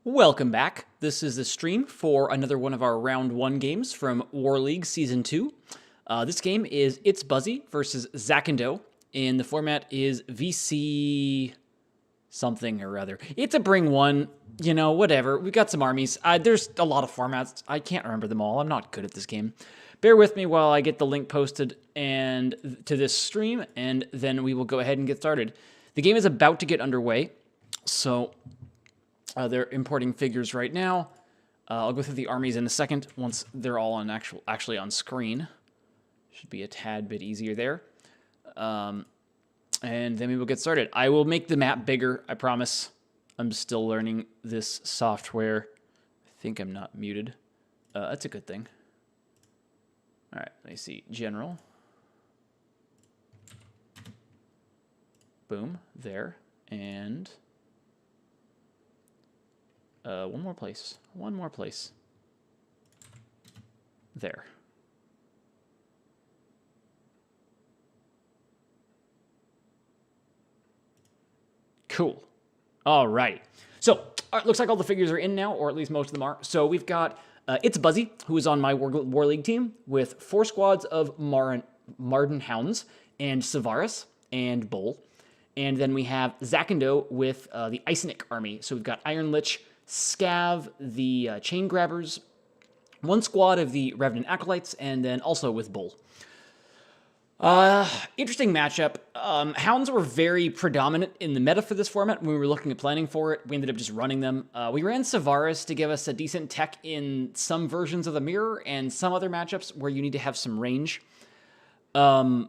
Welcome back. This is the stream for another one of our Round 1 games from War League Season 2. This game is Itsbuzzi versus Zackando, and the format is VC something or other. It's a bring one, you know, whatever. We've got some armies. There's a lot of formats. I can't remember them all. I'm not good at this game. Bear with me while I get the link posted and to this stream, and then we will go ahead and get started. The game is about to get underway, so they're importing figures right now. I'll go through the armies in a second once they're all on actually on screen. Should be a tad bit easier there. And then we will get started. I will make the map bigger, I promise. I'm still learning this software. I think I'm not muted. That's a good thing. All right, let me see. General. Boom, there. And one more place. One more place. There. Cool. All right. So, looks like all the figures are in now, or at least most of them are. So we've got Itsbuzzi, who is on my War League team, with 4 squads of Marden Hounds and Savaris and Bull. And then we have Zackando with the Icenic army. So we've got Iron Lich, Scav, the Chain Grabbers, 1 squad of the Revenant Acolytes, and then also with Bull. Interesting matchup. Hounds were very predominant in the meta for this format when we were looking at planning for it. We ended up just running them. We ran Savaris to give us a decent tech in some versions of the mirror and some other matchups where you need to have some range. But,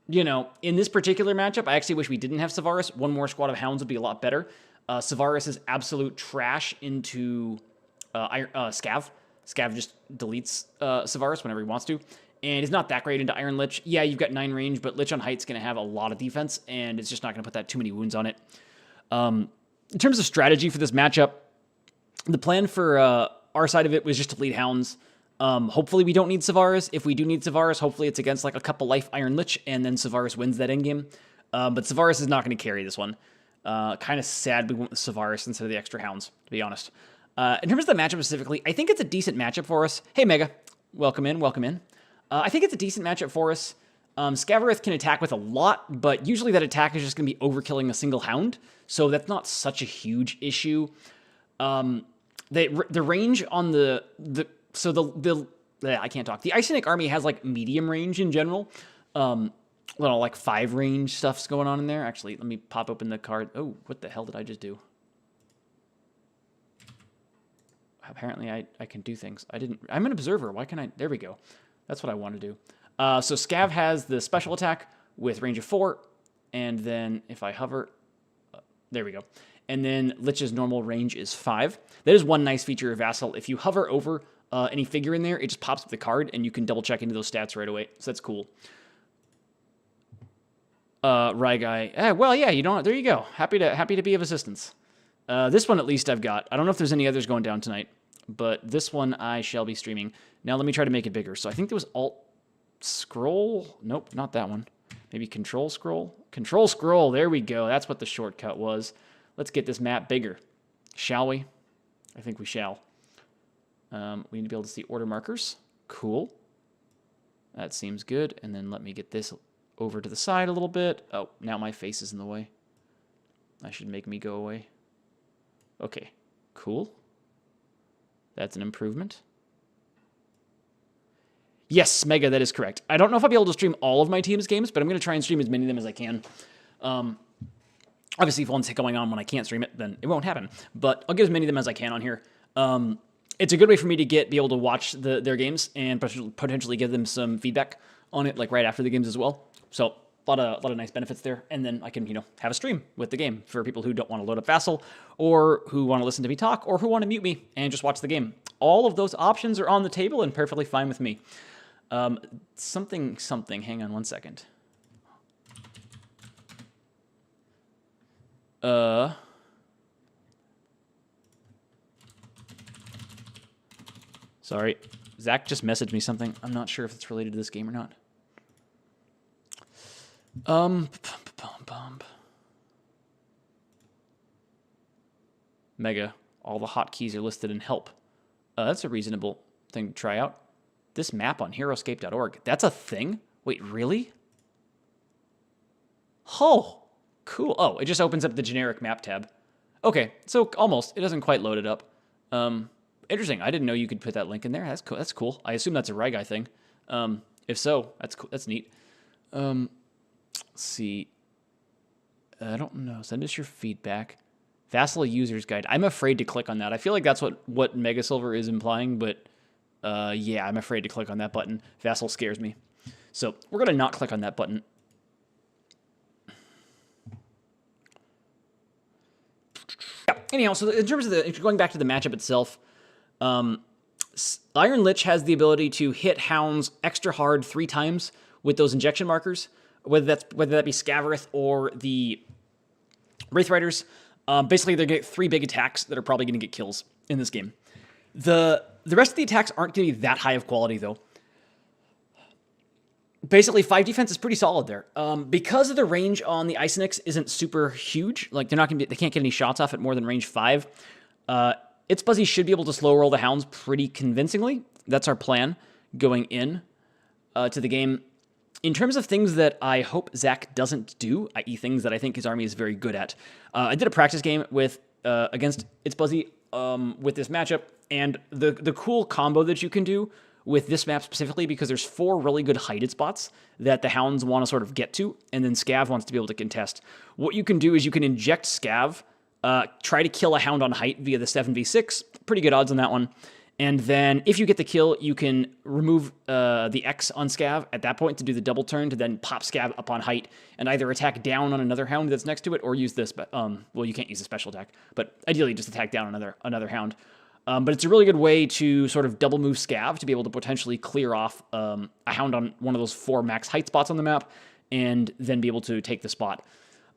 you know, in this particular matchup, I actually wish we didn't have Savaris. 1 more squad of Hounds would be a lot better. Savaris is absolute trash into Scav. Scav just deletes Savaris whenever he wants to. And he's not that great into Iron Lich. Yeah, you've got 9 range, but Lich on Height's going to have a lot of defense, and it's just not going to put that too many wounds on it. In terms of strategy for this matchup, the plan for our side of it was just to lead Hounds. Hopefully we don't need Savaris. If we do need Savaris, hopefully it's against like a couple life Iron Lich, and then Savaris wins that endgame. But Savaris is not going to carry this one. Kind of sad we went with Savaris instead of the extra Hounds, to be honest. In terms of the matchup specifically, I think it's a decent matchup for us. Hey, Mega. Welcome in, welcome in. I think it's a decent matchup for us. Scavarith can attack with a lot, but usually that attack is just going to be overkilling a single Hound, so that's not such a huge issue. The range on I can't talk. The Icenic army has like medium range in general. Like 5 range stuff's going on in there. Actually, let me pop open the card. Oh, what the hell did I just do? Apparently I can do things. I'm an observer. Why can't I? There we go. That's what I want to do. So Scav has the special attack with range of 4. And then if I hover, there we go. And then Lich's normal range is 5. That is one nice feature of Vassal. If you hover over any figure in there, it just pops up the card and you can double check into those stats right away. So that's cool. Rye guy. Well, yeah, you know, there you go. Happy to be of assistance. This one at least I've got. I don't know if there's any others going down tonight, but this one I shall be streaming. Now let me try to make it bigger. So I think there was Alt Scroll. Nope, not that one. Maybe Control Scroll. Control Scroll. There we go. That's what the shortcut was. Let's get this map bigger. Shall we? I think we shall. We need to be able to see order markers. Cool. That seems good. And then let me get this over to the side a little bit. Oh, now my face is in the way. That should make me go away. Okay, cool. That's an improvement. Yes, Mega, that is correct. I don't know if I'll be able to stream all of my team's games, but I'm going to try and stream as many of them as I can. Obviously, if one's going on when I can't stream it, then it won't happen. But I'll get as many of them as I can on here. It's a good way for me to be able to watch their games and potentially give them some feedback on it, like right after the games as well. So a lot of nice benefits there, and then I can, you know, have a stream with the game for people who don't want to load up Vassal, or who want to listen to me talk, or who want to mute me and just watch the game. All of those options are on the table and perfectly fine with me. Something. Hang on one second. Sorry, Zach just messaged me something. I'm not sure if it's related to this game or not. Mega. All the hotkeys are listed in help. That's a reasonable thing to try out. This map on Heroscape.org. That's a thing? Wait, really? Oh, cool. Oh, it just opens up the generic map tab. Okay, so almost. It doesn't quite load it up. Interesting. I didn't know you could put that link in there. That's cool. That's cool. I assume that's a Rai Guy thing. If so, that's cool. That's neat. Let's see. I don't know. Send us your feedback. Vassal User's Guide. I'm afraid to click on that. I feel like that's what Mega Silver is implying, but yeah, I'm afraid to click on that button. Vassal scares me. So we're going to not click on that button. Yeah, anyhow, so in terms of going back to the matchup itself, Iron Lich has the ability to hit hounds extra hard 3 times with those injection markers, whether that be Scavarith or the Wraith Riders. Basically, they're going to get 3 big attacks that are probably going to get kills in this game. The rest of the attacks aren't going to be that high of quality, though. Basically, 5 defense is pretty solid there. Because of the range on the Icenics isn't super huge, like they can't get any shots off at more than range 5. Itsbuzzi should be able to slow roll the hounds pretty convincingly. That's our plan going in to the game. In terms of things that I hope Zack doesn't do, i.e. things that I think his army is very good at, I did a practice game against Itsbuzzi with this matchup, and the cool combo that you can do with this map specifically, because there's 4 really good hided spots that the hounds want to sort of get to, and then Scav wants to be able to contest. What you can do is you can inject Scav, try to kill a hound on height via the 7v6, pretty good odds on that one, and then if you get the kill, you can remove the X on Scav at that point to do the double turn to then pop Scav up on height and either attack down on another hound that's next to it or use this, well, you can't use a special attack, but ideally just attack down another hound. But it's a really good way to sort of double move Scav to be able to potentially clear off a hound on one of those 4 max height spots on the map and then be able to take the spot.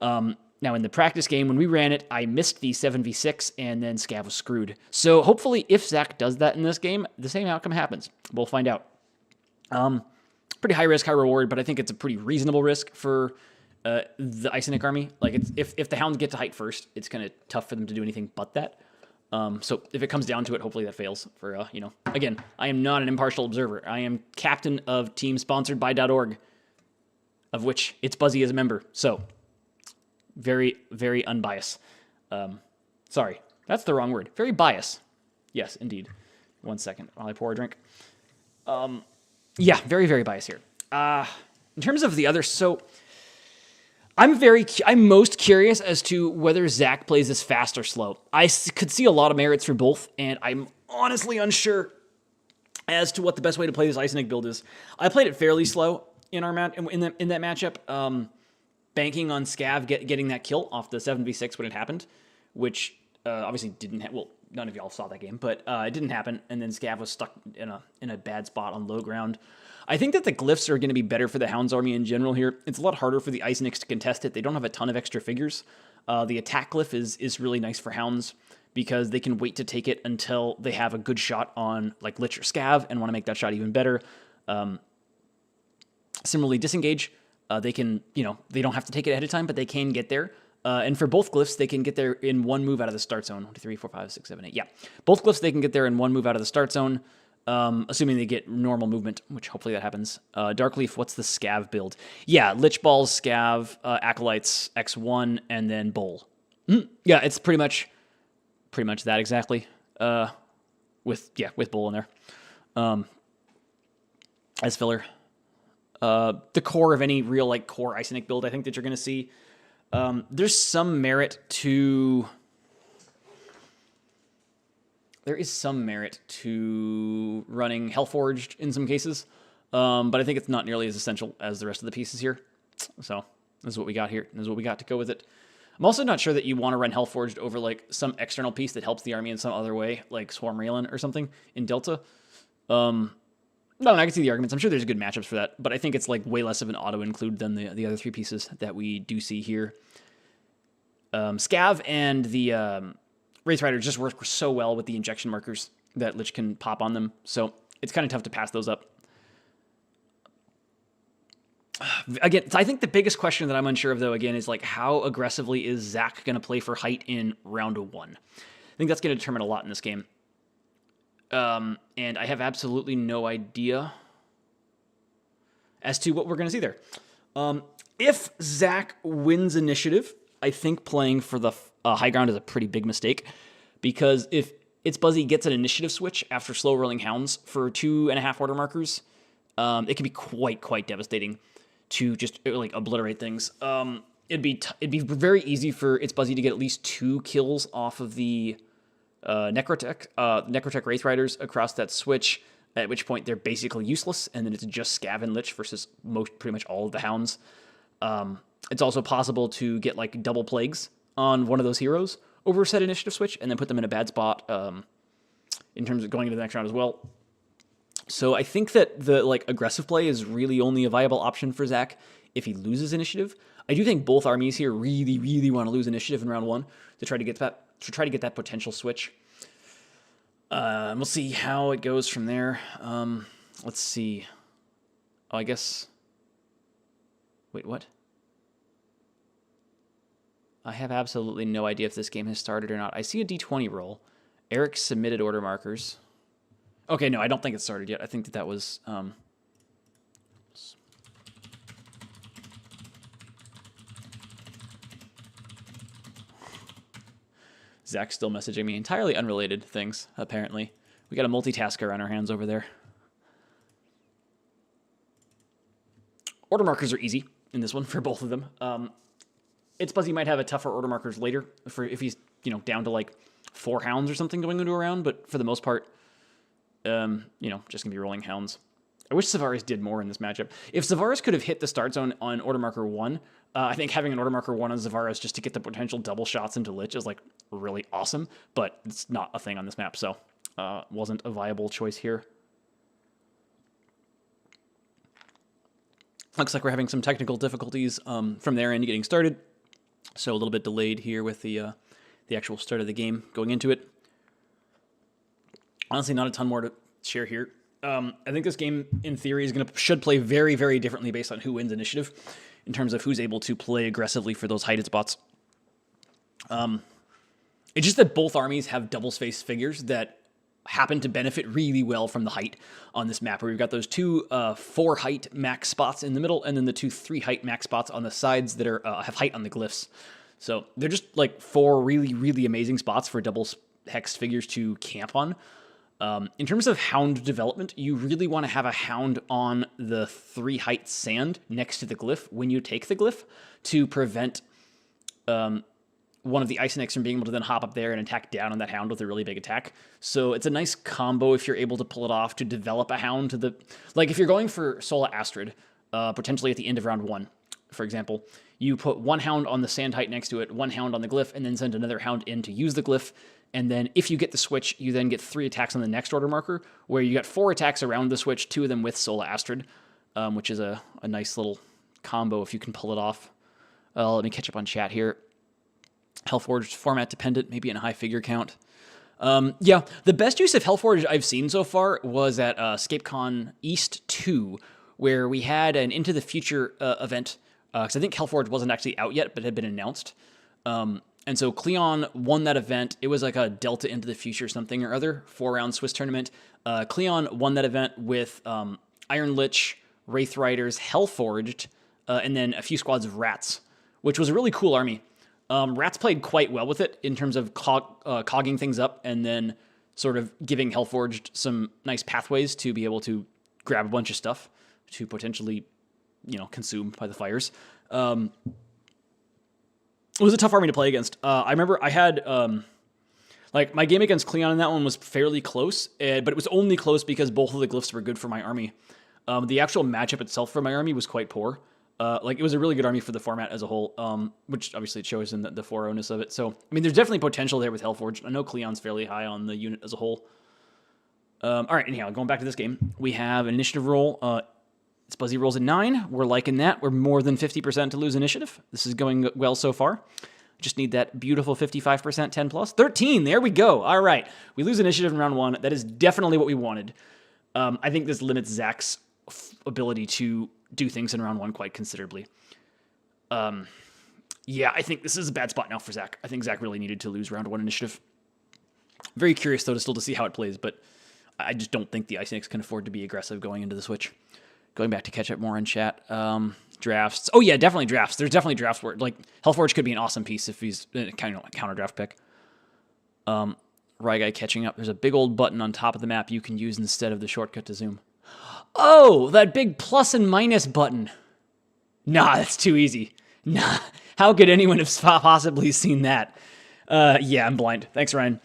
Now, in the practice game, when we ran it, I missed the 7v6 and then Scav was screwed. So hopefully if Zack does that in this game, the same outcome happens. We'll find out. Pretty high risk, high reward, but I think it's a pretty reasonable risk for the Icenic army. Like, if the hounds get to height first, it's kind of tough for them to do anything but that. So if it comes down to it, hopefully that fails for, again, I am not an impartial observer. I am captain of team sponsored by .org, of which Itsbuzzi is a member. So very, very unbiased. Sorry, that's the wrong word. Very biased. Yes, indeed. 1 second while I pour a drink. Yeah, very, very biased here. In terms of the others, so I'm most curious as to whether Zack plays this fast or slow. I could see a lot of merits for both, and I'm honestly unsure as to what the best way to play this Icenic build is. I played it fairly slow in that matchup, banking on Scav getting that kill off the 7v6 when it happened, which obviously didn't happen. Well, none of y'all saw that game, but it didn't happen, and then Scav was stuck in a bad spot on low ground. I think that the glyphs are going to be better for the Hounds army in general here. It's a lot harder for the Icenics to contest it. They don't have a ton of extra figures. The attack glyph is really nice for Hounds because they can wait to take it until they have a good shot on like Lich or Scav and want to make that shot even better. Similarly, disengage. They can, they don't have to take it ahead of time, but they can get there. And for both glyphs, they can get there in 1 move out of the start zone. 1, 2, 3, 4, 5, 6, 7, 8. Yeah. Both glyphs, they can get there in 1 move out of the start zone, assuming they get normal movement, which hopefully that happens. Darkleaf, what's the Scav build? Yeah, Lich Balls, Scav, Acolytes, X1, and then Bowl. Yeah, it's pretty much that exactly. With Bowl in there. As filler. The core of any real core Icenic build I think that you're going to see. There's some merit to... There is some merit to running Hellforged in some cases, but I think it's not nearly as essential as the rest of the pieces here. So this is what we got here. This is what we got to go with it. I'm also not sure that you want to run Hellforged over some external piece that helps the army in some other way, like Swarm Raylan or something in Delta. No, I can see the arguments. I'm sure there's good matchups for that, but I think it's way less of an auto-include than the other 3 pieces that we do see here. Scav and the Wraith Rider just work so well with the injection markers that Lich can pop on them, so it's kind of tough to pass those up. Again, I think the biggest question that I'm unsure of, though, again, is how aggressively is Zack going to play for height in round 1? I think that's going to determine a lot in this game. And I have absolutely no idea as to what we're going to see there. If Zach wins initiative, I think playing for the high ground is a pretty big mistake, because if Itsbuzzi gets an initiative switch after slow rolling hounds for 2.5 order markers, it can be quite devastating to just like obliterate things. It'd be very easy for Itsbuzzi to get at least 2 kills off of the Necrotech Wraith Riders across that switch, at which point they're basically useless, and then it's just Scav and Lich versus pretty much all of the hounds. It's also possible to get like double plagues on one of those heroes over said initiative switch, and then put them in a bad spot in terms of going into the next round as well. So I think that the like aggressive play is really only a viable option for Zach if he loses initiative. I do think both armies here really want to lose initiative in round 1 to try to get that potential switch. We'll see how it goes from there. Let's see. Oh, I guess. Wait, what? I have absolutely no idea if this game has started or not. I see a D20 roll. Eric submitted order markers. Okay, no, I don't think it started yet. I think that was... Zach's still messaging me entirely unrelated things, apparently. We got a multitasker on our hands over there. Order markers are easy in this one for both of them. Itsbuzzi might have a tougher order markers later for if he's down to like 4 hounds or something going into a round, but for the most part, just gonna be rolling hounds. I wish Savaris did more in this matchup. If Savaris could have hit the start zone on order marker 1, I think having an order marker 1 on Savaris just to get the potential double shots into Lich is like really awesome, but it's not a thing on this map, so wasn't a viable choice here. Looks like we're having some technical difficulties from their end getting started, so a little bit delayed here with the actual start of the game going into it. Honestly, not a ton more to share here. I think this game, in theory, should play very differently based on who wins initiative, in terms of who's able to play aggressively for those heighted spots. It's just that both armies have double-spaced figures that happen to benefit really well from the height on this map, where we've got those 2 4 height max spots in the middle, and then the 2 3 height max spots on the sides that are have height on the glyphs. So they're just like 4 really amazing spots for double hexed figures to camp on. In terms of hound development, you really want to have a hound on the 3 height sand next to the glyph when you take the glyph to prevent one of the Isonex from being able to then hop up there and attack down on that hound with a really big attack. So it's a nice combo if you're able to pull it off to develop a hound to the... Like if you're going for Sola Astrid, potentially at the end of round 1, for example, you put 1 hound on the sand height next to it, 1 hound on the glyph, and then send another hound in to use the glyph. And then if you get the switch, you then get 3 attacks on the next order marker, where you got 4 attacks around the switch, 2 of them with Sola Astrid, which is a nice little combo if you can pull it off. Let me catch up on chat here. Hellforged format dependent, maybe in a high figure count. Yeah, the best use of Hellforged I've seen so far was at ScapeCon East 2, where we had an Into the Future event, because I think Hellforged wasn't actually out yet, but had been announced. And so Cleon won that event. It was like a Delta Into the Future something or other, 4-round Swiss tournament. Cleon won that event with Iron Lich, Wraith Riders, Hellforged, and then a few squads of Rats, which was a really cool army. Rats played quite well with it in terms of cogging things up and then sort of giving Hellforged some nice pathways to be able to grab a bunch of stuff to potentially, consume by the fires. It was a tough army to play against. I remember I had, my game against Cleon in that one was fairly close, but it was only close because both of the glyphs were good for my army. The actual matchup itself for my army was quite poor. It was a really good army for the format as a whole, which obviously it shows in the 4-0-ness of it. So, I mean, there's definitely potential there with Hellforged. I know Cleon's fairly high on the unit as a whole. All right, anyhow, going back to this game, we have an initiative roll. Itsbuzzi rolls a 9. We're liking that. We're more than 50% to lose initiative. This is going well so far. Just need that beautiful 55% 10 plus. 13, there we go. All right, we lose initiative in round 1. That is definitely what we wanted. I think this limits Zach's ability to do things in round 1 quite considerably. Yeah, I think this is a bad spot now for Zach. I think Zach really needed to lose round 1 initiative. Very curious, though, to see how it plays, but I just don't think the Ice Snakes can afford to be aggressive going into the Switch. Going back to catch up more in chat. Drafts. Oh, yeah, definitely drafts. There's definitely drafts where, like, Hellforge could be an awesome piece if he's kind of a counter draft pick. Guy catching up. There's a big old button on top of the map you can use instead of the shortcut to zoom. Oh, that big plus and minus button. Nah, that's too easy. Nah, how could anyone have possibly seen that? Yeah, I'm blind. Thanks, Ryan.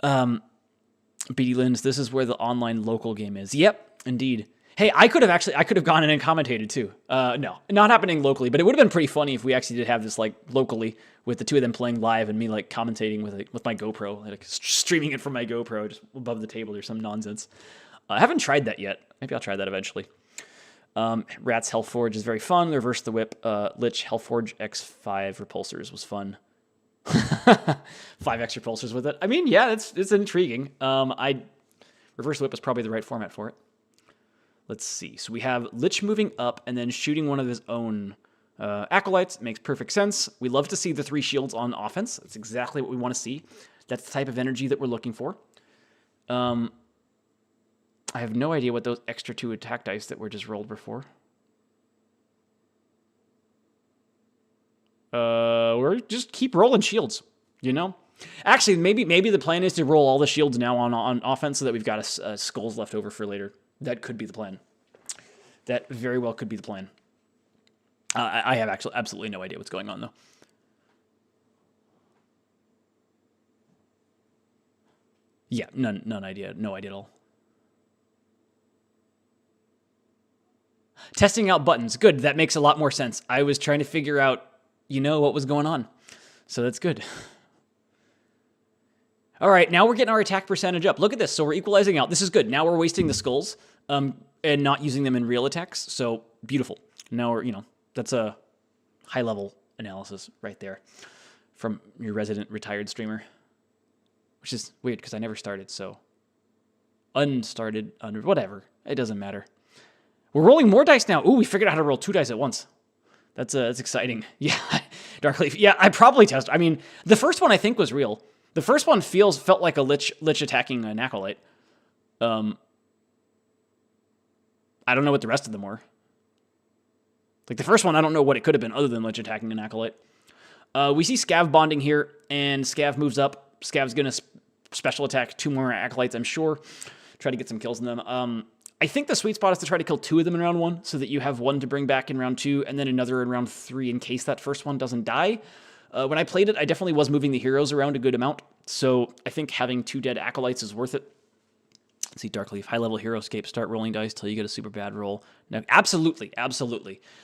BD Lins, this is where the online local game is. Yep, indeed. Hey, I could have gone in and commentated too. No, not happening locally, but it would have been pretty funny if we actually did have this like locally with the two of them playing live and me like commentating with my GoPro, like streaming it from my GoPro just above the table or some nonsense. I haven't tried that yet. Maybe I'll try that eventually. Rats Hellforge is very fun. Reverse the Whip. Lich Hellforge X5 repulsors was fun. 5 extra repulsors with it. I mean, yeah, it's intriguing. Reverse the Whip is probably the right format for it. Let's see. So we have Lich moving up and then shooting one of his own acolytes. Makes perfect sense. We love to see the 3 shields on offense. That's exactly what we want to see. That's the type of energy that we're looking for. I have no idea what those extra 2 attack dice that were just rolled before. We're just keep rolling shields, you know? Actually, maybe the plan is to roll all the shields now on offense so that we've got skulls left over for later. That could be the plan. That very well could be the plan. I have actually absolutely no idea what's going on, though. Yeah, none idea. No idea at all. Testing out buttons. Good. That makes a lot more sense. I was trying to figure out, what was going on. So that's good. All right, now we're getting our attack percentage up. Look at this. So we're equalizing out. This is good. Now we're wasting the skulls and not using them in real attacks. So beautiful. Now we're, that's a high-level analysis right there from your resident retired streamer, which is weird because I never started, so unstarted, whatever. It doesn't matter. We're rolling more dice now. Ooh, we figured out how to roll 2 dice at once. That's exciting. Yeah, Darkleaf. Yeah, I probably tested. I mean, the first one I think was real. The first one felt like a lich attacking an acolyte. I don't know what the rest of them were. Like the first one, I don't know what it could have been other than lich attacking an acolyte. We see Scav bonding here, and Scav moves up. Scav's gonna special attack 2 more acolytes, I'm sure. Try to get some kills in them. I think the sweet spot is to try to kill 2 of them in round 1, so that you have 1 to bring back in round 2, and then another in round 3 in case that first one doesn't die. When I played it, I definitely was moving the heroes around a good amount, so I think having 2 dead acolytes is worth it. Let's see, Darkleaf, high-level Heroscape, start rolling dice till you get a super bad roll. No, absolutely.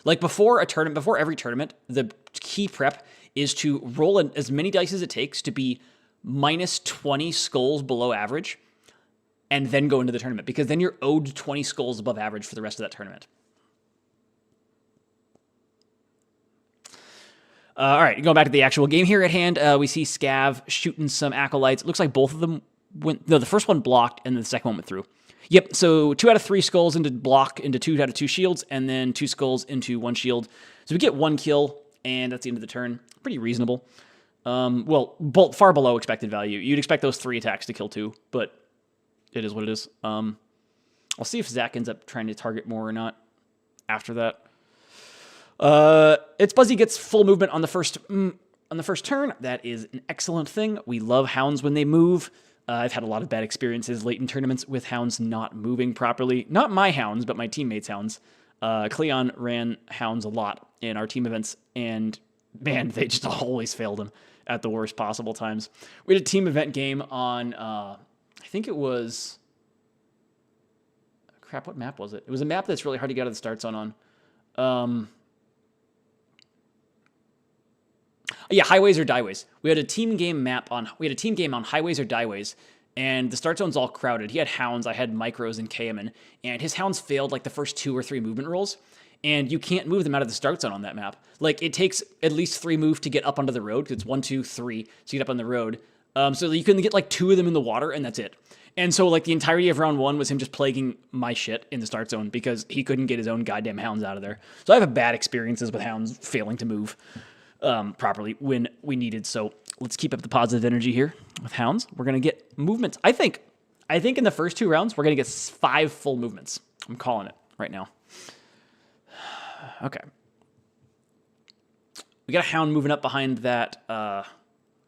Like before every tournament, the key prep is to roll as many dice as it takes to be minus 20 skulls below average, and then go into the tournament, because then you're owed 20 skulls above average for the rest of that tournament. All right, going back to the actual game here at hand, we see Scav shooting some acolytes. It looks like both of them went... No, the first one blocked, and the second one went through. Yep, so 2 out of 3 skulls into block, into 2 out of 2 shields, and then 2 skulls into 1 shield. So we get 1 kill, and that's the end of the turn. Pretty reasonable. Far below expected value. You'd expect those 3 attacks to kill 2, but it is what it is. I'll see if Zach ends up trying to target more or not after that. Itsbuzzi gets full movement on the first turn. That is an excellent thing. We love hounds when they move. I've had a lot of bad experiences late in tournaments with hounds not moving properly. Not my hounds, but my teammates' hounds. Cleon ran hounds a lot in our team events, and man, they just always failed him at the worst possible times. We had a team event game on... I think it was... Crap, what map was it? It was a map that's really hard to get out of the start zone on. Yeah, highways or dieways. We had a team game on highways or dieways, and the start zone's all crowded. He had hounds, I had micros and Kayaman, and his hounds failed like the first 2 or 3 movement rolls, and you can't move them out of the start zone on that map. Like, it takes at least 3 moves to get up onto the road, because it's 1, 2, 3, so you get up on the road. So you can get like 2 of them in the water, and that's it. And so like the entirety of round 1 was him just plaguing my shit in the start zone because he couldn't get his own goddamn hounds out of there. So I have bad experiences with hounds failing to move properly when we needed. So let's keep up the positive energy here with hounds. We're going to get movements. I think in the first 2 rounds, we're going to get 5 full movements. I'm calling it right now. Okay. We got a hound moving up behind that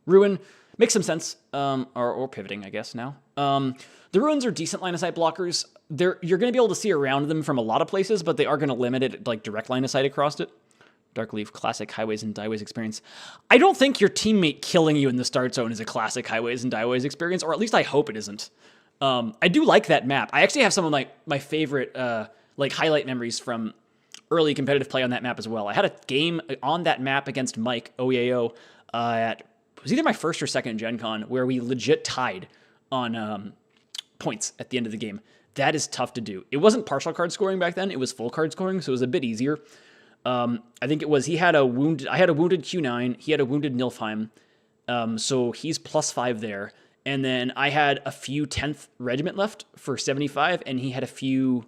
ruin. Makes some sense. Or pivoting, I guess, now. The ruins are decent line of sight blockers. You're going to be able to see around them from a lot of places, but they are going to limit it like direct line of sight across it. Darkleaf, classic highways and dieways experience. I don't think your teammate killing you in the start zone is a classic highways and dieways experience, or at least I hope it isn't. I do like that map. I actually have some of my favorite like highlight memories from early competitive play on that map as well. I had a game on that map against Mike OEAO it was either my first or second Gen Con where we legit tied on points at the end of the game. That is tough to do. It wasn't partial card scoring back then. It was full card scoring, so it was a bit easier. I think it was, I had a wounded Q9, he had a wounded Nilfheim, so he's +5 there, and then I had a few 10th Regiment left for 75, and he had a few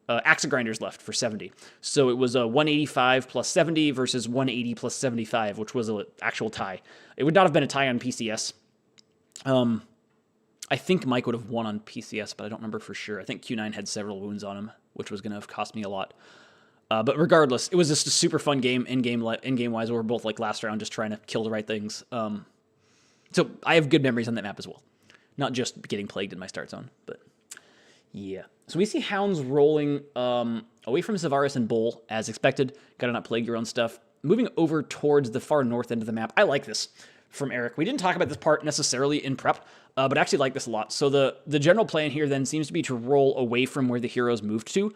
Axe Grinders left for 70. So it was a 185 plus 70 versus 180 plus 75, which was an actual tie. It would not have been a tie on PCS. I think Mike would have won on PCS, but I don't remember for sure. I think Q9 had several wounds on him, which was going to have cost me a lot. But regardless, it was just a super fun game in-game wise. We're both like last round just trying to kill the right things. So I have good memories on that map as well. Not just getting plagued in my start zone, but yeah. So we see hounds rolling away from Savaris and Bull as expected. Gotta not plague your own stuff. Moving over towards the far north end of the map. I like this from Eric. We didn't talk about this part necessarily in prep, but I actually like this a lot. So the general plan here then seems to be to roll away from where the heroes moved to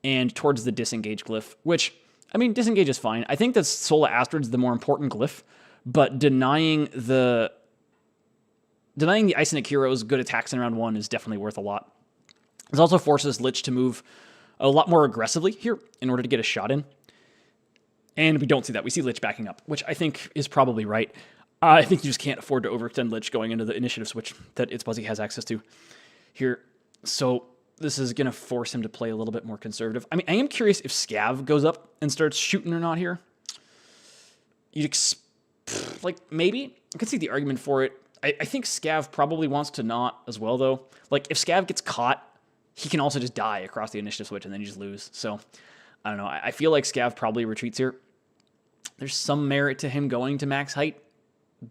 and towards the disengage glyph, which, I mean, disengage is fine. I think that Sola Astrid's the more important glyph, but denying the Icenic heroes good attacks in round 1 is definitely worth a lot. This also forces Lich to move a lot more aggressively here in order to get a shot in. And we don't see that. We see Lich backing up, which I think is probably right. I think you just can't afford to overextend Lich going into the initiative switch that Itsbuzzi has access to here. So this is going to force him to play a little bit more conservative. I mean, I am curious if Scav goes up and starts shooting or not here. Like, maybe. I could see the argument for it. I think Scav probably wants to not as well, though. Like, if Scav gets caught, he can also just die across the initiative switch and then you just lose. So, I don't know. I feel like Scav probably retreats here. There's some merit to him going to max height,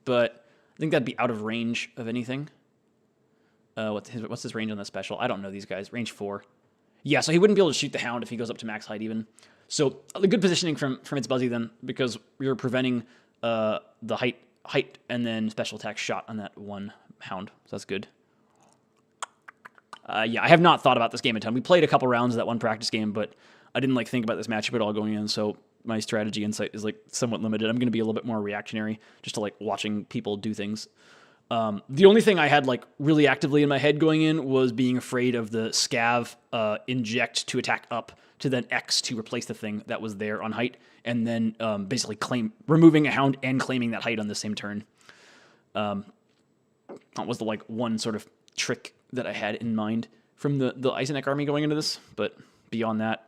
but I think that'd be out of range of anything. What's his range on the special? I don't know these guys. Range 4. Yeah, so he wouldn't be able to shoot the Hound if he goes up to max height even. So the good positioning from Itsbuzzi then, because you're preventing the height and then special attack shot on that one Hound. So that's good. Yeah, I have not thought about this game a ton. We played a couple rounds of that one practice game, but I didn't think about this matchup at all going in, so my strategy insight is somewhat limited. I'm going to be a little bit more reactionary, just to watching people do things. The only thing I had really actively in my head going in was being afraid of the Scav inject to attack up to then X to replace the thing that was there on height, and then basically removing a Hound and claiming that height on the same turn. That was the one sort of trick that I had in mind from the Icenic army going into this, but beyond that,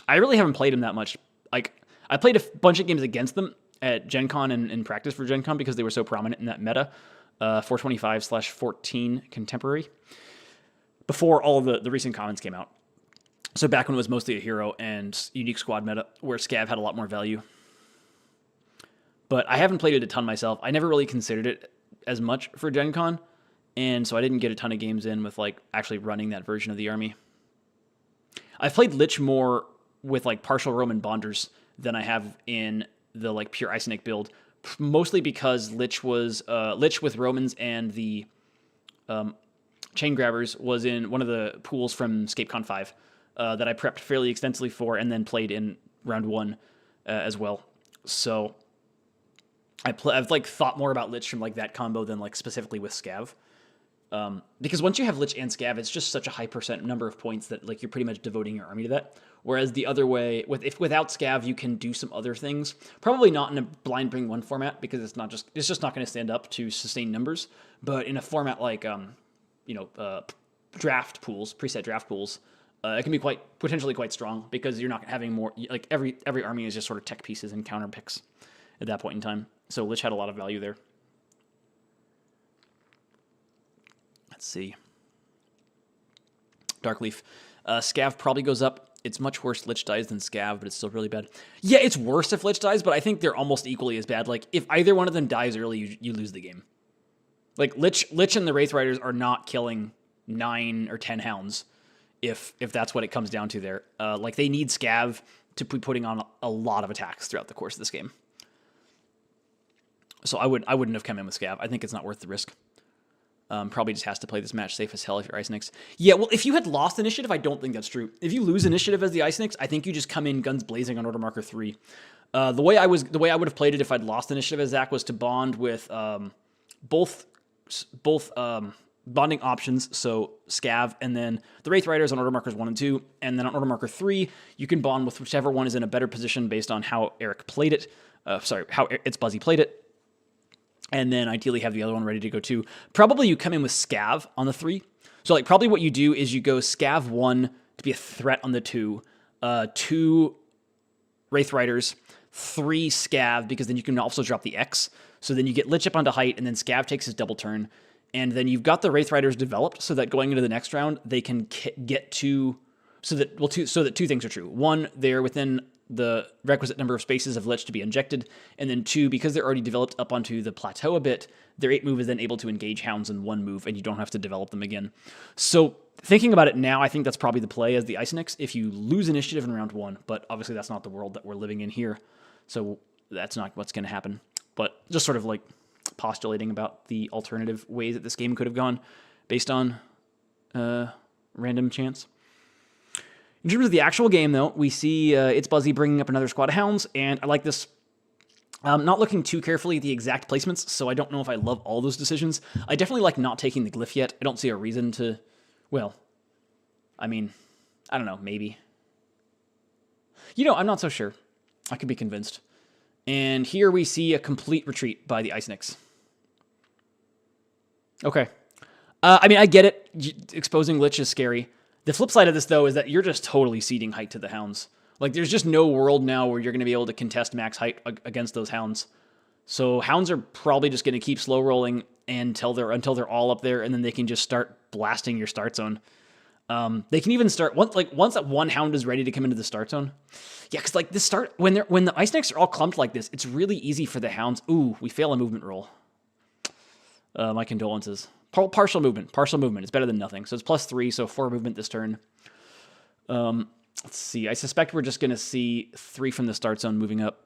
I really haven't played him that much. I played a bunch of games against them at Gen Con and in practice for Gen Con because they were so prominent in that meta. 425/14 contemporary before all of the recent comments came out. So back when it was mostly a hero and unique squad meta where Scav had a lot more value. But I haven't played it a ton myself. I never really considered it as much for Gen Con, and so I didn't get a ton of games in with actually running that version of the army. I've played Lich more with partial Roman Bonders than I have in the pure Icenic build, mostly because Lich was Lich with Romans and the Chain Grabbers was in one of the pools from ScapeCon 5 that I prepped fairly extensively for and then played in round 1 as well. So I've thought more about Lich from that combo than specifically with Scav. Because once you have Lich and Scav, it's just such a high % number of points that you're pretty much devoting your army to that. Whereas the other way, without Scav, you can do some other things. Probably not in a blind bring 1 format because it's just not going to stand up to sustain numbers. But in a format like draft pools, preset draft pools, it can be potentially quite strong because you're not having more every army is just sort of tech pieces and counter picks at that point in time. So Lich had a lot of value there. Let's see. Darkleaf. Scav probably goes up. It's much worse Lich dies than Scav, but it's still really bad. Yeah, it's worse if Lich dies, but I think they're almost equally as bad. Like, if either one of them dies early, you lose the game. Like, Lich and the Wraith Riders are not killing 9 or 10 hounds, if that's what it comes down to there. Like, they need Scav to be putting on a lot of attacks throughout the course of this game. So I wouldn't have come in with Scav. I think it's not worth the risk. Probably just has to play this match safe as hell if you're Ice Nix. Yeah, well, if you had lost initiative, I don't think that's true. If you lose initiative as the Ice Nix, I think you just come in guns blazing on order marker 3. The way I would have played it if I'd lost initiative as Zach was to bond with both bonding options, so Scav, and then the Wraith Riders on order markers 1 and 2, and then on order marker 3, you can bond with whichever one is in a better position based on how Eric played it. How Itsbuzzi played it. And then ideally have the other one ready to go too. Probably you come in with Scav on the 3. So like probably what you do is you go Scav 1 to be a threat on the 2, 2 Wraith Riders, 3 Scav, because then you can also drop the X. So then you get Lich up onto height, and then Scav takes his double turn. And then you've got the Wraith Riders developed so that going into the next round, they can get to... So that two things are true. 1, they're within the requisite number of spaces of Lich to be injected, and then 2, because they're already developed up onto the plateau a bit, their 8 move is then able to engage hounds in 1 move, and you don't have to develop them again. So thinking about it now, I think that's probably the play as the Ice Nix if you lose initiative in round 1, but obviously that's not the world that we're living in here, so that's not what's going to happen. But just sort of like postulating about the alternative ways that this game could have gone based on random chance. In terms of the actual game, though, we see Itsbuzzi bringing up another squad of hounds, and I like this. I'm not looking too carefully at the exact placements, so I don't know if I love all those decisions. I definitely like not taking the glyph yet. I don't see a reason to, well, I mean, I don't know, maybe. You know, I'm not so sure. I could be convinced. And here we see a complete retreat by the Ice Nix. Okay. I mean, I get it. Exposing Lich is scary. The flip side of this, though, is that you're just totally ceding height to the hounds. Like, there's just no world now where you're going to be able to contest max height against those hounds. So hounds are probably just going to keep slow rolling until they're all up there, and then they can just start blasting your start zone. They can even start once that one hound is ready to come into the start zone. Yeah, because like when the Ice Nix are all clumped like this, it's really easy for the hounds. Ooh, we fail a movement roll. My condolences. Partial movement. It's better than nothing. So it's +3, so 4 movement this turn. Let's see. I suspect we're just going to see 3 from the start zone moving up.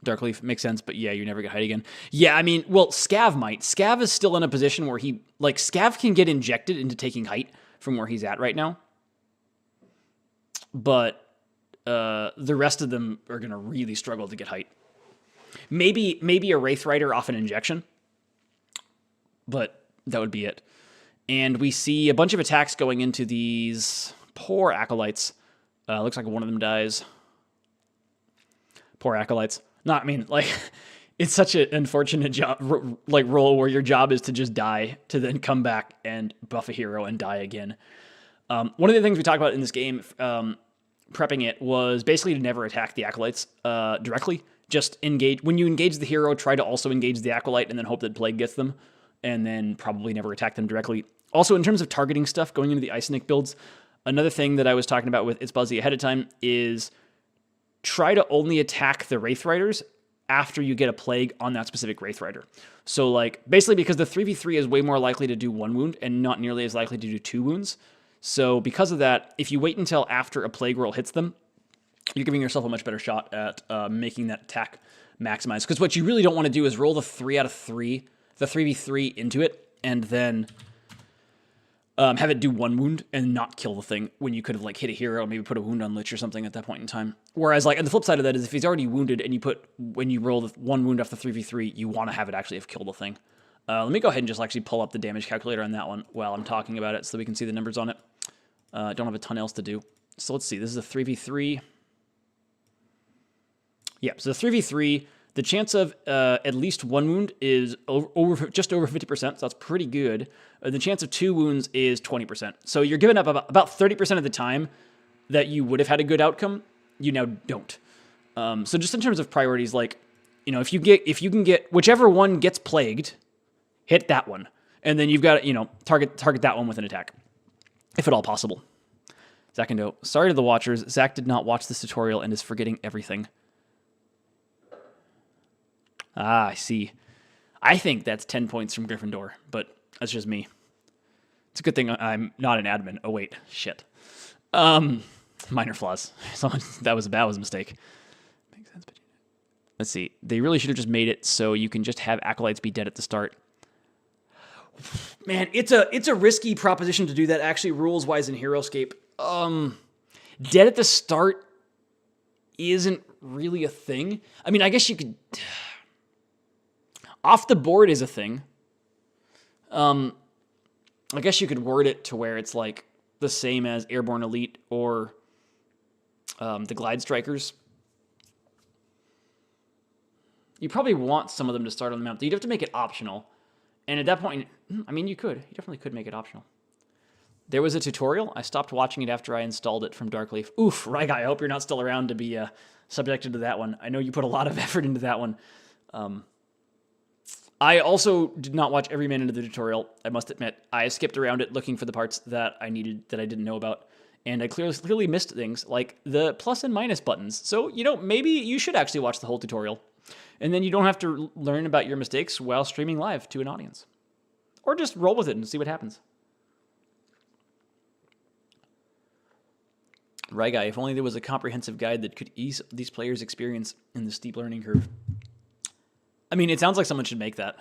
Darkleaf makes sense, but yeah, you never get height again. Yeah, I mean, well, Scav might. Scav is still in a position where Scav can get injected into taking height from where he's at right now. But the rest of them are going to really struggle to get height. Maybe a Wraith Rider off an injection, but that would be it. And we see a bunch of attacks going into these poor Acolytes. Looks like one of them dies. Poor Acolytes. No, I mean, like, it's such an unfortunate job, role where your job is to just die, to then come back and buff a hero and die again. One of the things we talked about in this game, prepping it, was basically to never attack the Acolytes directly. Just engage. When you engage the hero, try to also engage the Acolyte and then hope that Plague gets them, and then probably never attack them directly. Also, in terms of targeting stuff going into the Ice Nix builds, another thing that I was talking about with Itsbuzzi ahead of time is try to only attack the Wraith Riders after you get a Plague on that specific Wraith Rider. So, like, basically because the 3v3 is way more likely to do 1 wound and not nearly as likely to do 2 wounds. So because of that, if you wait until after a Plague roll hits them, you're giving yourself a much better shot at making that attack maximize. Because what you really don't want to do is roll the 3 out of 3, the 3v3 into it, and then have it do 1 wound and not kill the thing when you could have like hit a hero, maybe put a wound on Lich or something at that point in time. Whereas like, and the flip side of that is if he's already wounded and when you roll the 1 wound off the 3v3, you want to have it actually have killed the thing. Let me go ahead and just actually pull up the damage calculator on that one while I'm talking about it so we can see the numbers on it. Don't have a ton else to do. So let's see, this is a 3v3. Yeah, so the 3v3, the chance of at least 1 wound is just over 50%, so that's pretty good. The chance of 2 wounds is 20%. So you're giving up about 30% of the time that you would have had a good outcome, you now don't. So just in terms of priorities, like, You know, if you can get whichever one gets plagued, hit that one, and then you've got to, you know, target that one with an attack, if at all possible. Zackando, sorry to the watchers. Zach did not watch this tutorial and is forgetting everything. Ah, I see. I think that's 10 points from Gryffindor, but that's just me. It's a good thing I'm not an admin. Oh, wait. Shit. Minor flaws. That was a mistake. Makes sense, but let's see. They really should have just made it so you can just have acolytes be dead at the start. Man, it's a risky proposition to do that actually rules-wise in Heroscape. Dead at the start isn't really a thing. I mean, I guess you could... Off the board is a thing. I guess you could word it to where it's like the same as Airborne Elite or the Glide Strikers. You probably want some of them to start on the map. You'd have to make it optional. And at that point, I mean, you definitely could make it optional. There was a tutorial. I stopped watching it after I installed it from Darkleaf. Oof, Ryguy, I hope you're not still around to be subjected to that one. I know you put a lot of effort into that one. I also did not watch every minute of the tutorial, I must admit. I skipped around it looking for the parts that I needed, that I didn't know about. And I clearly missed things like the plus and minus buttons. So, you know, maybe you should actually watch the whole tutorial. And then you don't have to learn about your mistakes while streaming live to an audience. Or just roll with it and see what happens. Right, guy. If only there was a comprehensive guide that could ease these players' experience in the steep learning curve. I mean, it sounds like someone should make that.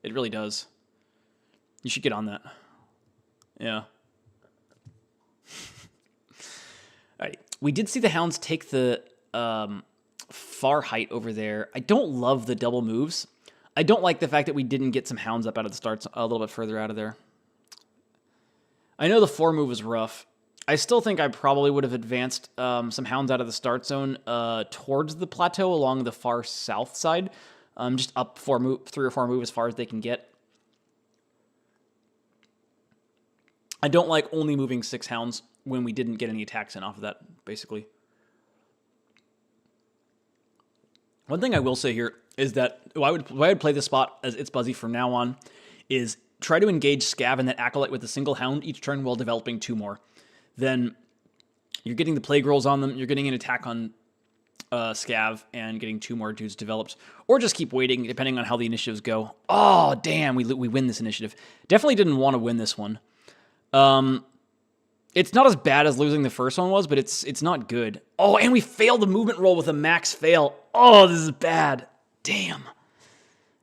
It really does. You should get on that. Yeah. All right. We did see the Hounds take the far height over there. I don't love the double moves. I don't like the fact that we didn't get some Hounds up out of the starts a little bit further out of there. I know the 4 move was rough. I still think I probably would have advanced some Hounds out of the start zone towards the plateau along the far south side. Just up 3 or 4 moves as far as they can get. I don't like only moving 6 Hounds when we didn't get any attacks in off of that, basically. One thing I will say here is that I would play this spot as Itsbuzzi from now on is try to engage Scav and that Acolyte with a single Hound each turn while developing 2 more. Then you're getting the Plague Rolls on them, you're getting an attack on Scav, and getting 2 more dudes developed. Or just keep waiting, depending on how the initiatives go. Oh, damn, we win this initiative. Definitely didn't want to win this one. It's not as bad as losing the first one was, but it's not good. Oh, and we failed the movement roll with a max fail. Oh, this is bad. Damn.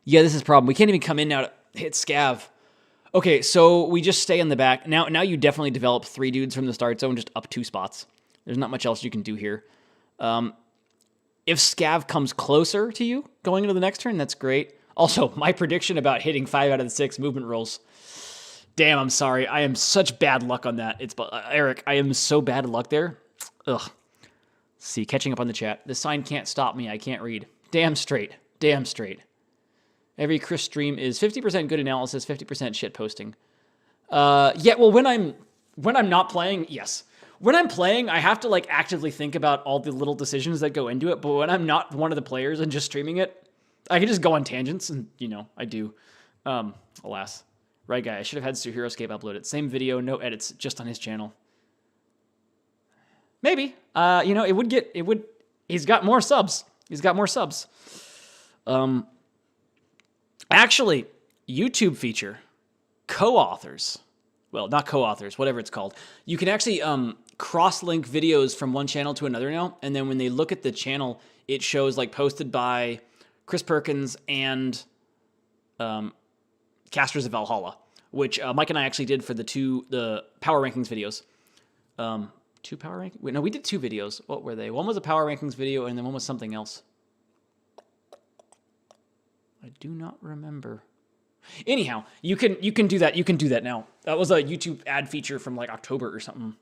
Yeah, this is a problem. We can't even come in now to hit Scav. Okay, so we just stay in the back. Now you definitely develop 3 dudes from the start zone, just up 2 spots. There's not much else you can do here. If Scav comes closer to you going into the next turn, that's great. Also, my prediction about hitting 5 out of the 6 movement rolls. Damn, I'm sorry. I am such bad luck on that. It's Eric, I am so bad luck there. Ugh. See, catching up on the chat. The sign can't stop me. I can't read. Damn straight. Damn straight. Every Chris stream is 50% good analysis, 50% shit posting. Yeah, well, when I'm not playing, yes. When I'm playing, I have to like actively think about all the little decisions that go into it. But when I'm not one of the players and just streaming it, I can just go on tangents, and you know I do. Alas. Right, guy. I should have had Sir Heroscape uploaded. Same video, no edits, just on his channel. Maybe. You know, it would. He's got more subs. He's got more subs. Actually, YouTube feature, co-authors. Well, not co-authors, whatever it's called. You can actually cross-link videos from one channel to another now, and then when they look at the channel, it shows like posted by Chris Perkins and Casters of Valhalla, which Mike and I actually did for the power rankings videos. 2 power rankings? Wait, no, we did 2 videos. What were they? One was a power rankings video, and then one was something else. I do not remember. Anyhow, you can do that. You can do that now. That was a YouTube ad feature from like October or something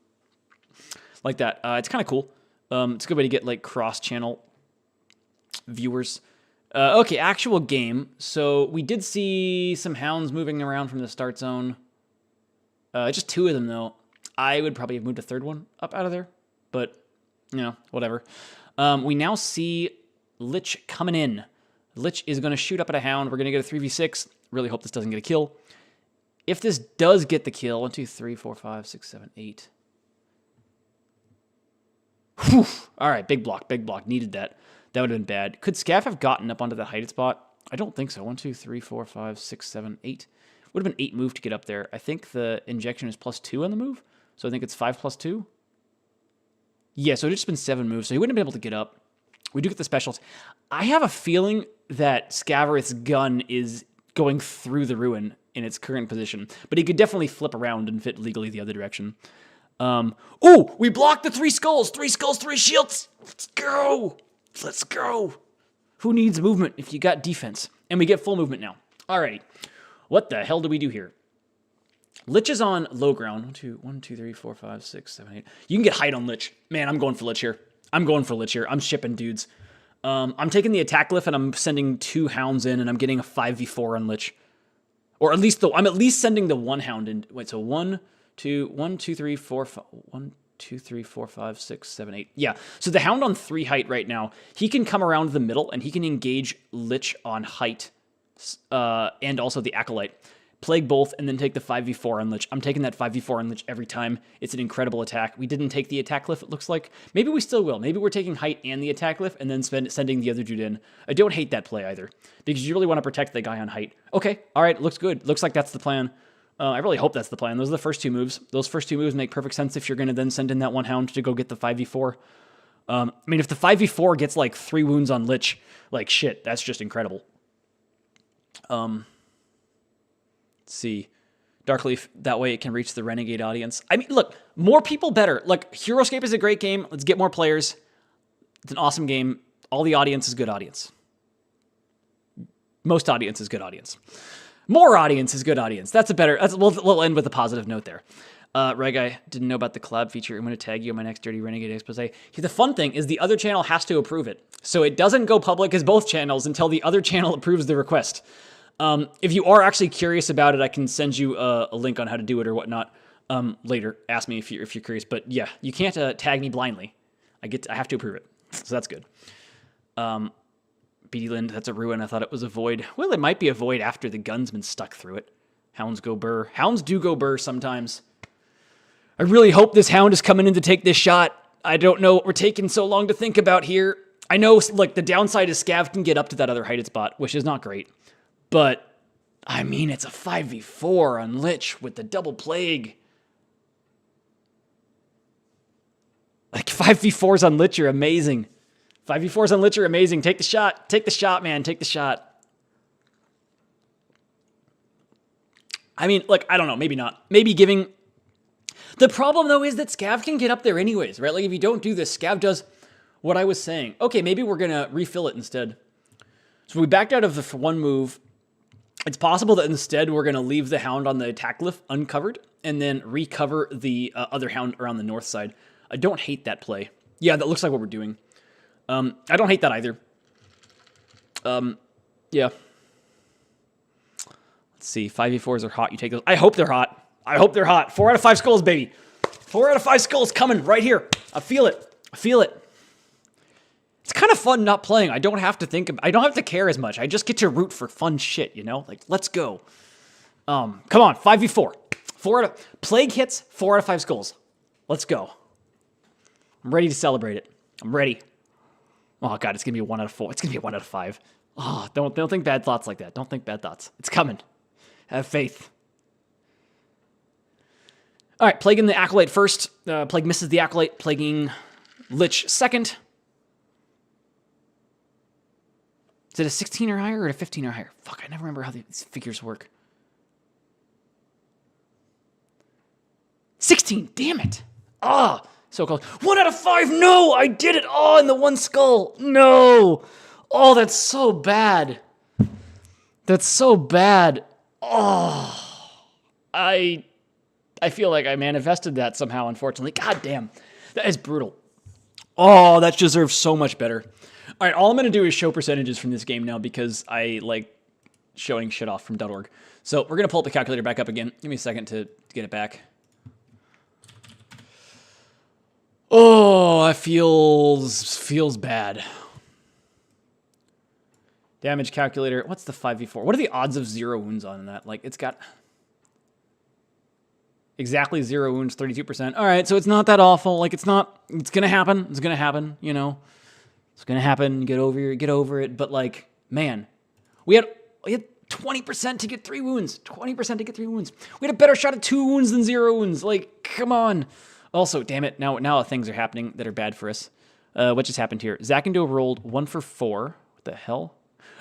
like that. It's kind of cool. It's a good way to get like cross-channel viewers. Okay, actual game. So we did see some Hounds moving around from the start zone. Just 2 of them, though. I would probably have moved a 3rd one up out of there. But, you know, whatever. We now see Lich coming in. Lich is going to shoot up at a Hound. We're going to get a 3v6. Really hope this doesn't get a kill. If this does get the kill, 1, 2, 3, 4, 5, 6, 7, 8. Whew. All right, big block, big block. Needed that. That would have been bad. Could Scav have gotten up onto the heighted spot? I don't think so. 1, 2, 3, 4, 5, 6, 7, 8. Would have been 8 move to get up there. I think the injection is +2 on the move. So I think it's 5 + 2. Yeah, so it would just been 7 moves. So he wouldn't have been able to get up. We do get the specials. I have a feeling that Scavarith's gun is going through the ruin in its current position. But he could definitely flip around and fit legally the other direction. Oh, we blocked the 3 skulls. 3 skulls, 3 shields. Let's go. Let's go. Who needs movement if you got defense? And we get full movement now. Alrighty. What the hell do we do here? Lich is on low ground. 1, 2, 3, 4, 5, 6, 7, 8. You can get height on Lich. Man, I'm going for Lich here. I'm shipping dudes. I'm taking the attack lift and I'm sending 2 hounds in and I'm getting a 5v4 on Lich. Or at least I'm at least sending the 1 hound in. Wait, so 1, 2, 3, 4, 5, 1, 2, 3, 4, 5, 6, 7, 8. Yeah. So the hound on 3 height right now, he can come around the middle and he can engage Lich on height and also the acolyte. Plague both and then take the 5v4 on Lich. I'm taking that 5v4 on Lich every time. It's an incredible attack. We didn't take the attack lift, it looks like. Maybe we still will. Maybe we're taking height and the attack lift and then sending the other dude in. I don't hate that play either because you really want to protect the guy on height. Okay. All right. Looks good. Looks like that's the plan. I really hope that's the plan. Those are the first 2 moves. Those first 2 moves make perfect sense if you're going to then send in that 1 hound to go get the 5v4. I mean, if the 5v4 gets like 3 wounds on Lich, like shit, that's just incredible. Let's see. Darkleaf, that way it can reach the Renegade audience. I mean, look, more people better. Like, Heroscape is a great game. Let's get more players. It's an awesome game. All the audience is good audience. Most audience is good audience. More audience is good audience. We'll end with a positive note there. Regai, didn't know about the collab feature. I'm going to tag you in my next Dirty Renegade expose. The fun thing is the other channel has to approve it. So it doesn't go public as both channels until the other channel approves the request. If you are actually curious about it, I can send you a link on how to do it or whatnot later. Ask me if you're curious. But yeah, you can't tag me blindly. I have to approve it. So that's good. BD Lind, that's a ruin. I thought it was a void. Well, it might be a void after the gun's been stuck through it. Hounds go burr. Hounds do go burr sometimes. I really hope this hound is coming in to take this shot. I don't know what we're taking so long to think about here. I know, like, the downside is Scav can get up to that other heighted spot, which is not great. But, I mean, it's a 5v4 on Lich with the double plague. Like, 5v4s on Lich are amazing. 5v4s on Lich are amazing. Take the shot. Take the shot, man. Take the shot. I mean, like, I don't know. Maybe not. Maybe giving... The problem, though, is that Scav can get up there anyways, right? Like, if you don't do this, Scav does what I was saying. Okay, maybe we're going to refill it instead. So we backed out of the 1 move. It's possible that instead we're going to leave the hound on the attack lift uncovered and then recover the other hound around the north side. I don't hate that play. Yeah, that looks like what we're doing. I don't hate that either. Yeah. Let's see. 5v4s are hot. You take those. I hope they're hot. I hope they're hot. 4 out of 5 skulls, baby. 4 out of 5 skulls coming right here. I feel it. I feel it. It's kind of fun not playing. I don't have to think. I don't have to care as much. I just get to root for fun shit, you know? Like, let's go. Come on. 5v4. Plague hits. 4 out of 5 skulls. Let's go. I'm ready to celebrate it. I'm ready. Oh, God, it's going to be a 1 out of 4. It's going to be a 1 out of 5. Oh, don't think bad thoughts like that. Don't think bad thoughts. It's coming. Have faith. All right, Plaguing the Acolyte first. Plague misses the Acolyte. Plaguing Lich second. Is it a 16 or higher or a 15 or higher? Fuck, I never remember how these figures work. 16, damn it. Ah, so close. 1 out of 5, no, I did it. Oh, in the 1 skull, no. Oh, that's so bad. That's so bad. Oh, I feel like I manifested that somehow, unfortunately. God damn, that is brutal. Oh, that deserves so much better. All right, all I'm going to do is show percentages from this game now because I like showing shit off from .org. So we're going to pull up the calculator back up again. Give me a second to get it back. Oh, it feels bad. Damage calculator. What's the 5v4? What are the odds of 0 wounds on that? Like, it's got exactly 0 wounds, 32%. All right, so it's not that awful. Like, it's not. It's gonna happen. It's gonna happen. You know, it's gonna happen. Get over it. But like, man, we had 20% to get 3 wounds. 20% to get 3 wounds. We had a better shot at 2 wounds than 0 wounds. Like, come on. Also, damn it. Now things are happening that are bad for us. What just happened here? Zackando rolled 1 for 4. What the hell?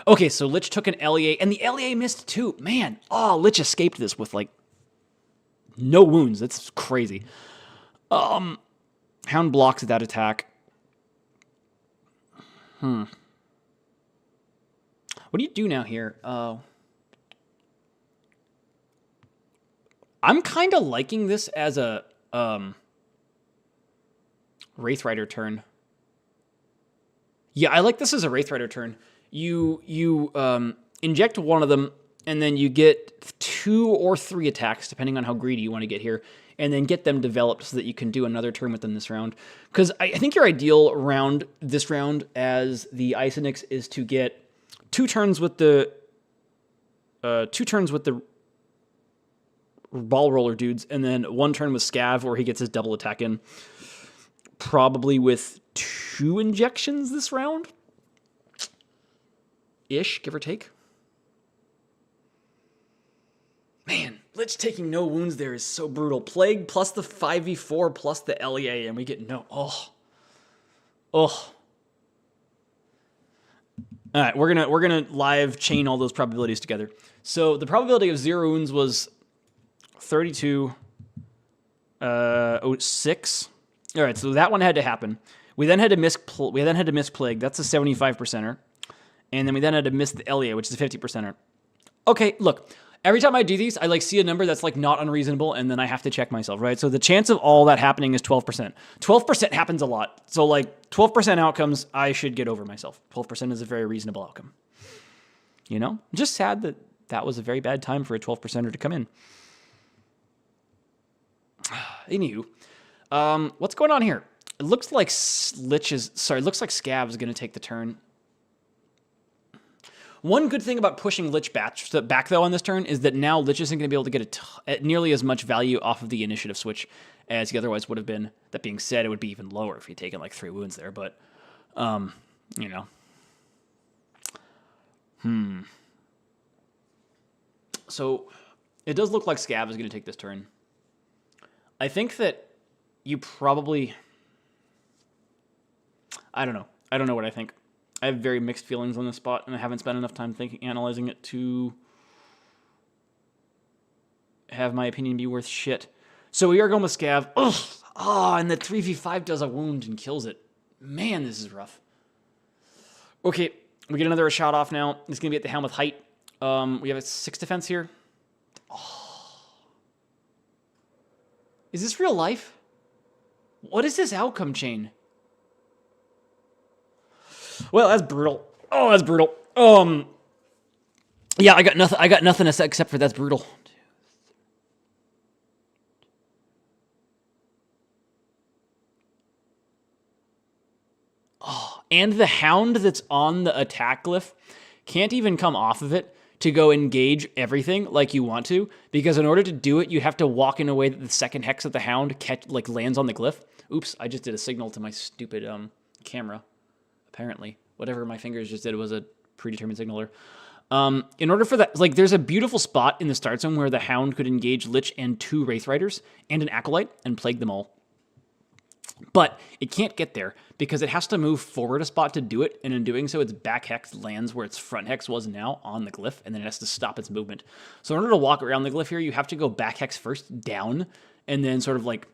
Okay, so Lich took an LEA, and the LEA missed too. Man, Lich escaped this with, like, no wounds. That's crazy. Hound blocks that attack. What do you do now here? I'm kind of liking this as a Wraith Rider turn. Yeah, I like this as a Wraith Rider turn. You inject one of them, and then you get 2 or 3 attacks, depending on how greedy you want to get here, and then get them developed so that you can do another turn with them this round. Because I think your ideal round this round as the Iconix is to get 2 turns with the ball roller dudes, and then 1 turn with Scav where he gets his double attack in. Probably with 2 injections this round. Ish, give or take. Man, Lich taking no wounds there is so brutal. Plague plus the 5v4 plus the LEA, and we get no. Oh. All right, we're gonna live chain all those probabilities together. So the probability of 0 wounds was 32.06. All right, so that one had to happen. We then had to miss Plague. That's a 75%er. And then we then had to miss the LEA, which is a 50%er. Okay, look. Every time I do these, I see a number that's not unreasonable, and then I have to check myself, right? So the chance of all that happening is 12%. 12% happens a lot. So 12% outcomes, I should get over myself. 12% is a very reasonable outcome. You know? I'm just sad that was a very bad time for a 12%er to come in. Anywho, what's going on here? It looks like Scav is going to take the turn. One good thing about pushing Lich back though on this turn is that now Lich isn't going to be able to get nearly as much value off of the initiative switch as he otherwise would have been. That being said, it would be even lower if he'd taken 3 wounds there, but, you know. So, it does look like Scav is going to take this turn. I think that you probably... I don't know. I don't know what I think. I have very mixed feelings on this spot, and I haven't spent enough time analyzing it to have my opinion be worth shit. So we are going with Scav. Ugh! And the 3v5 does a wound and kills it. Man, this is rough. Okay, we get another shot off now. It's going to be at the helm with height. We have a 6 defense here. Is this real life? What is this outcome chain? Well, that's brutal. Oh, that's brutal. Yeah, I got nothing to say except for that's brutal. And the hound that's on the attack glyph can't even come off of it to go engage everything like you want to, because in order to do it, you have to walk in a way that the second hex of the hound lands on the glyph. Oops, I just did a signal to my stupid camera. Apparently, whatever my fingers just did was a predetermined signaler. In order for that, there's a beautiful spot in the start zone where the hound could engage Lich and 2 Wraith Riders and an Acolyte and plague them all. But it can't get there because it has to move forward a spot to do it, and in doing so, its back hex lands where its front hex was now on the glyph, and then it has to stop its movement. So in order to walk around the glyph here, you have to go back hex first, down, and then sort of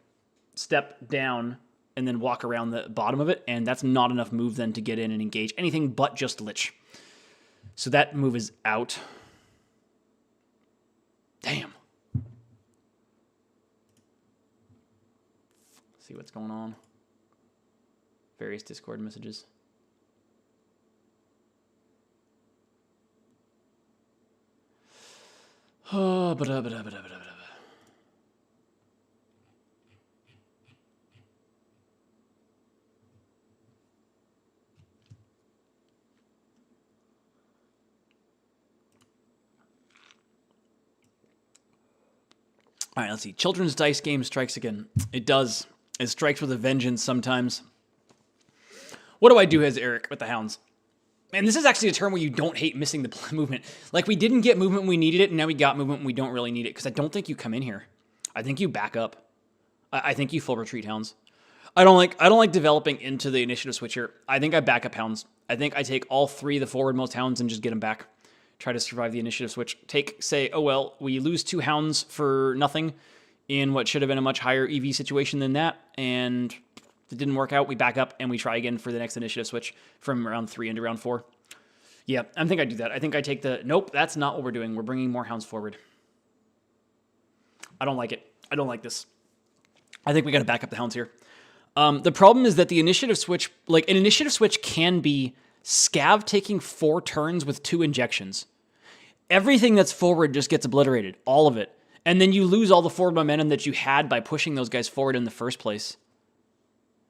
step down, and then walk around the bottom of it, and that's not enough move then to get in and engage anything but just Lich. So that move is out. Damn. See what's going on. Various Discord messages. Oh, All right, let's see. Children's Dice Game strikes again. It does. It strikes with a vengeance sometimes. What do I do as Eric with the hounds? And this is actually a turn where you don't hate missing the movement. Like, we didn't get movement when we needed it, and now we got movement when we don't really need it, because I don't think you come in here. I think you back up. I think you full retreat hounds. I don't like developing into the initiative switch here. I think I back up hounds. I think I take all 3 of the forwardmost hounds and just get them back. Try to survive the initiative switch. Say, oh well, we lose 2 hounds for nothing in what should have been a much higher EV situation than that, and if it didn't work out, we back up and we try again for the next initiative switch from round 3 into round 4. Yeah, I think I do that. I think I take the... Nope, that's not what we're doing. We're bringing more hounds forward. I don't like it. I don't like this. I think we got to back up the hounds here. The problem is that the initiative switch... Like, an initiative switch can be Scav taking 4 turns with 2 injections. Everything that's forward just gets obliterated. All of it. And then you lose all the forward momentum that you had by pushing those guys forward in the first place.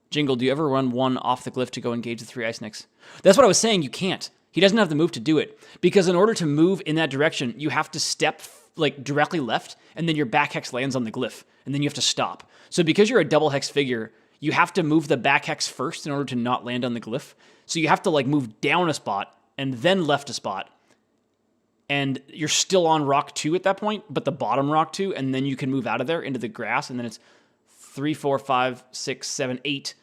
Jingle, do you ever run 1 off the glyph to go engage the 3 ice necks? That's what I was saying. You can't. He doesn't have the move to do it. Because in order to move in that direction, you have to step like directly left, and then your back hex lands on the glyph, and then you have to stop. So because you're a double hex figure, you have to move the back hex first in order to not land on the glyph. So you have to like move down a spot and then left a spot. And you're still on rock 2 at that point, but the bottom rock 2, and then you can move out of there into the grass, and then it's 3, 4, 5, 6, 7, 8.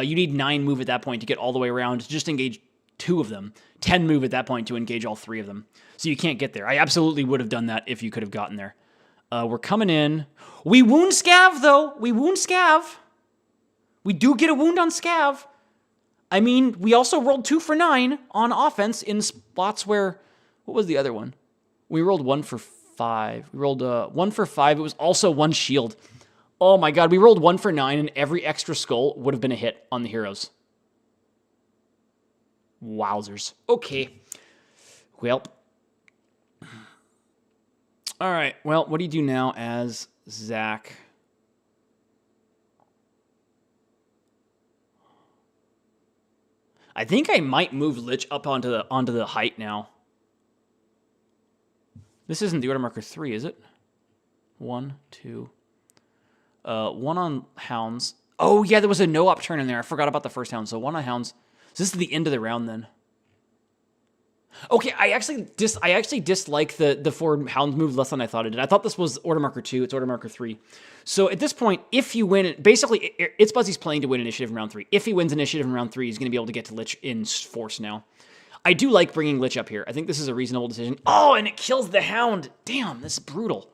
You need 9 move at that point to get all the way around to just engage 2 of them. 10 move at that point to engage all 3 of them. So you can't get there. I absolutely would have done that if you could have gotten there. We're coming in. We wound Scav, though. We wound Scav. We do get a wound on Scav. I mean, we also rolled 2 for 9 on offense in spots where... What was the other one? We rolled 1 for 5. We rolled 1 for 5. It was also 1 shield. Oh my god, we rolled 1 for 9, and every extra skull would have been a hit on the heroes. Wowzers. Okay. Well. Alright, well, what do you do now as Zach? I think I might move Lich up onto the height now. This isn't the order marker 3, is it? 1, 2... 1 on hounds. Oh, yeah, there was a no-op turn in there. I forgot about the first hound. So 1 on hounds. So this is the end of the round then. Okay, I actually dislike the forward hounds move less than I thought it did. I thought this was order marker 2. It's order marker 3. So at this point, if you win... Basically, Itsbuzzi's playing to win initiative in round 3. If he wins initiative in round 3, he's going to be able to get to Lich in force now. I do like bringing Lich up here. I think this is a reasonable decision. Oh, and it kills the hound. Damn, this is brutal.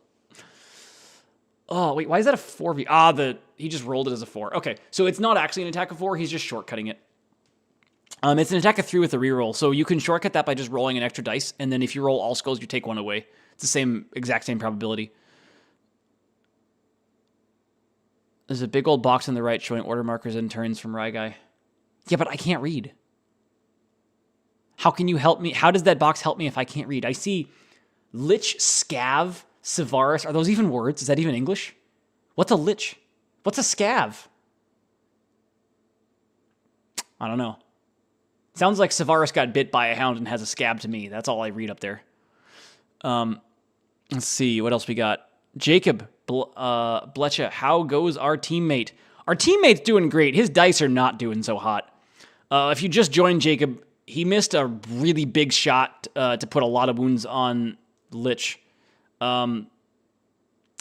Oh, wait, why is that a 4v? Ah, he just rolled it as a 4. Okay, so it's not actually an attack of 4. He's just shortcutting it. It's an attack of 3 with a reroll, so you can shortcut that by just rolling an extra dice, and then if you roll all skulls, you take 1 away. It's the exact same probability. There's a big old box on the right showing order markers and turns from Ryguy. Yeah, but I can't read. How can you help me? How does that box help me if I can't read? I see Lich, Scav, Savaris. Are those even words? Is that even English? What's a Lich? What's a Scav? I don't know. Sounds like Savaris got bit by a hound and has a scab to me. That's all I read up there. Let's see. What else we got? Jacob Blecha. How goes our teammate? Our teammate's doing great. His dice are not doing so hot. If you just joined Jacob, he missed a really big shot to put a lot of wounds on Lich. And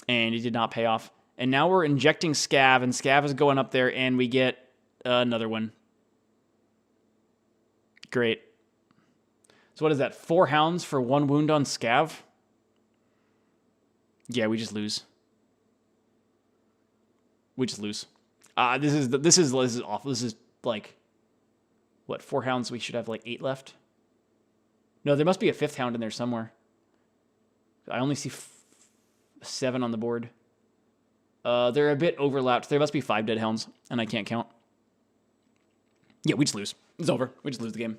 it did not pay off. And now we're injecting Scav, and Scav is going up there, and we get another one. Great. So what is that? 4 hounds for 1 wound on Scav? Yeah, we just lose. We just lose. This is awful. This is like, what, 4 hounds? We should have like 8 left. No, there must be a 5th hound in there somewhere. I only see 7 on the board. They're a bit overlapped. There must be 5 dead hounds, and I can't count. Yeah, we just lose. It's over. We just lose the game.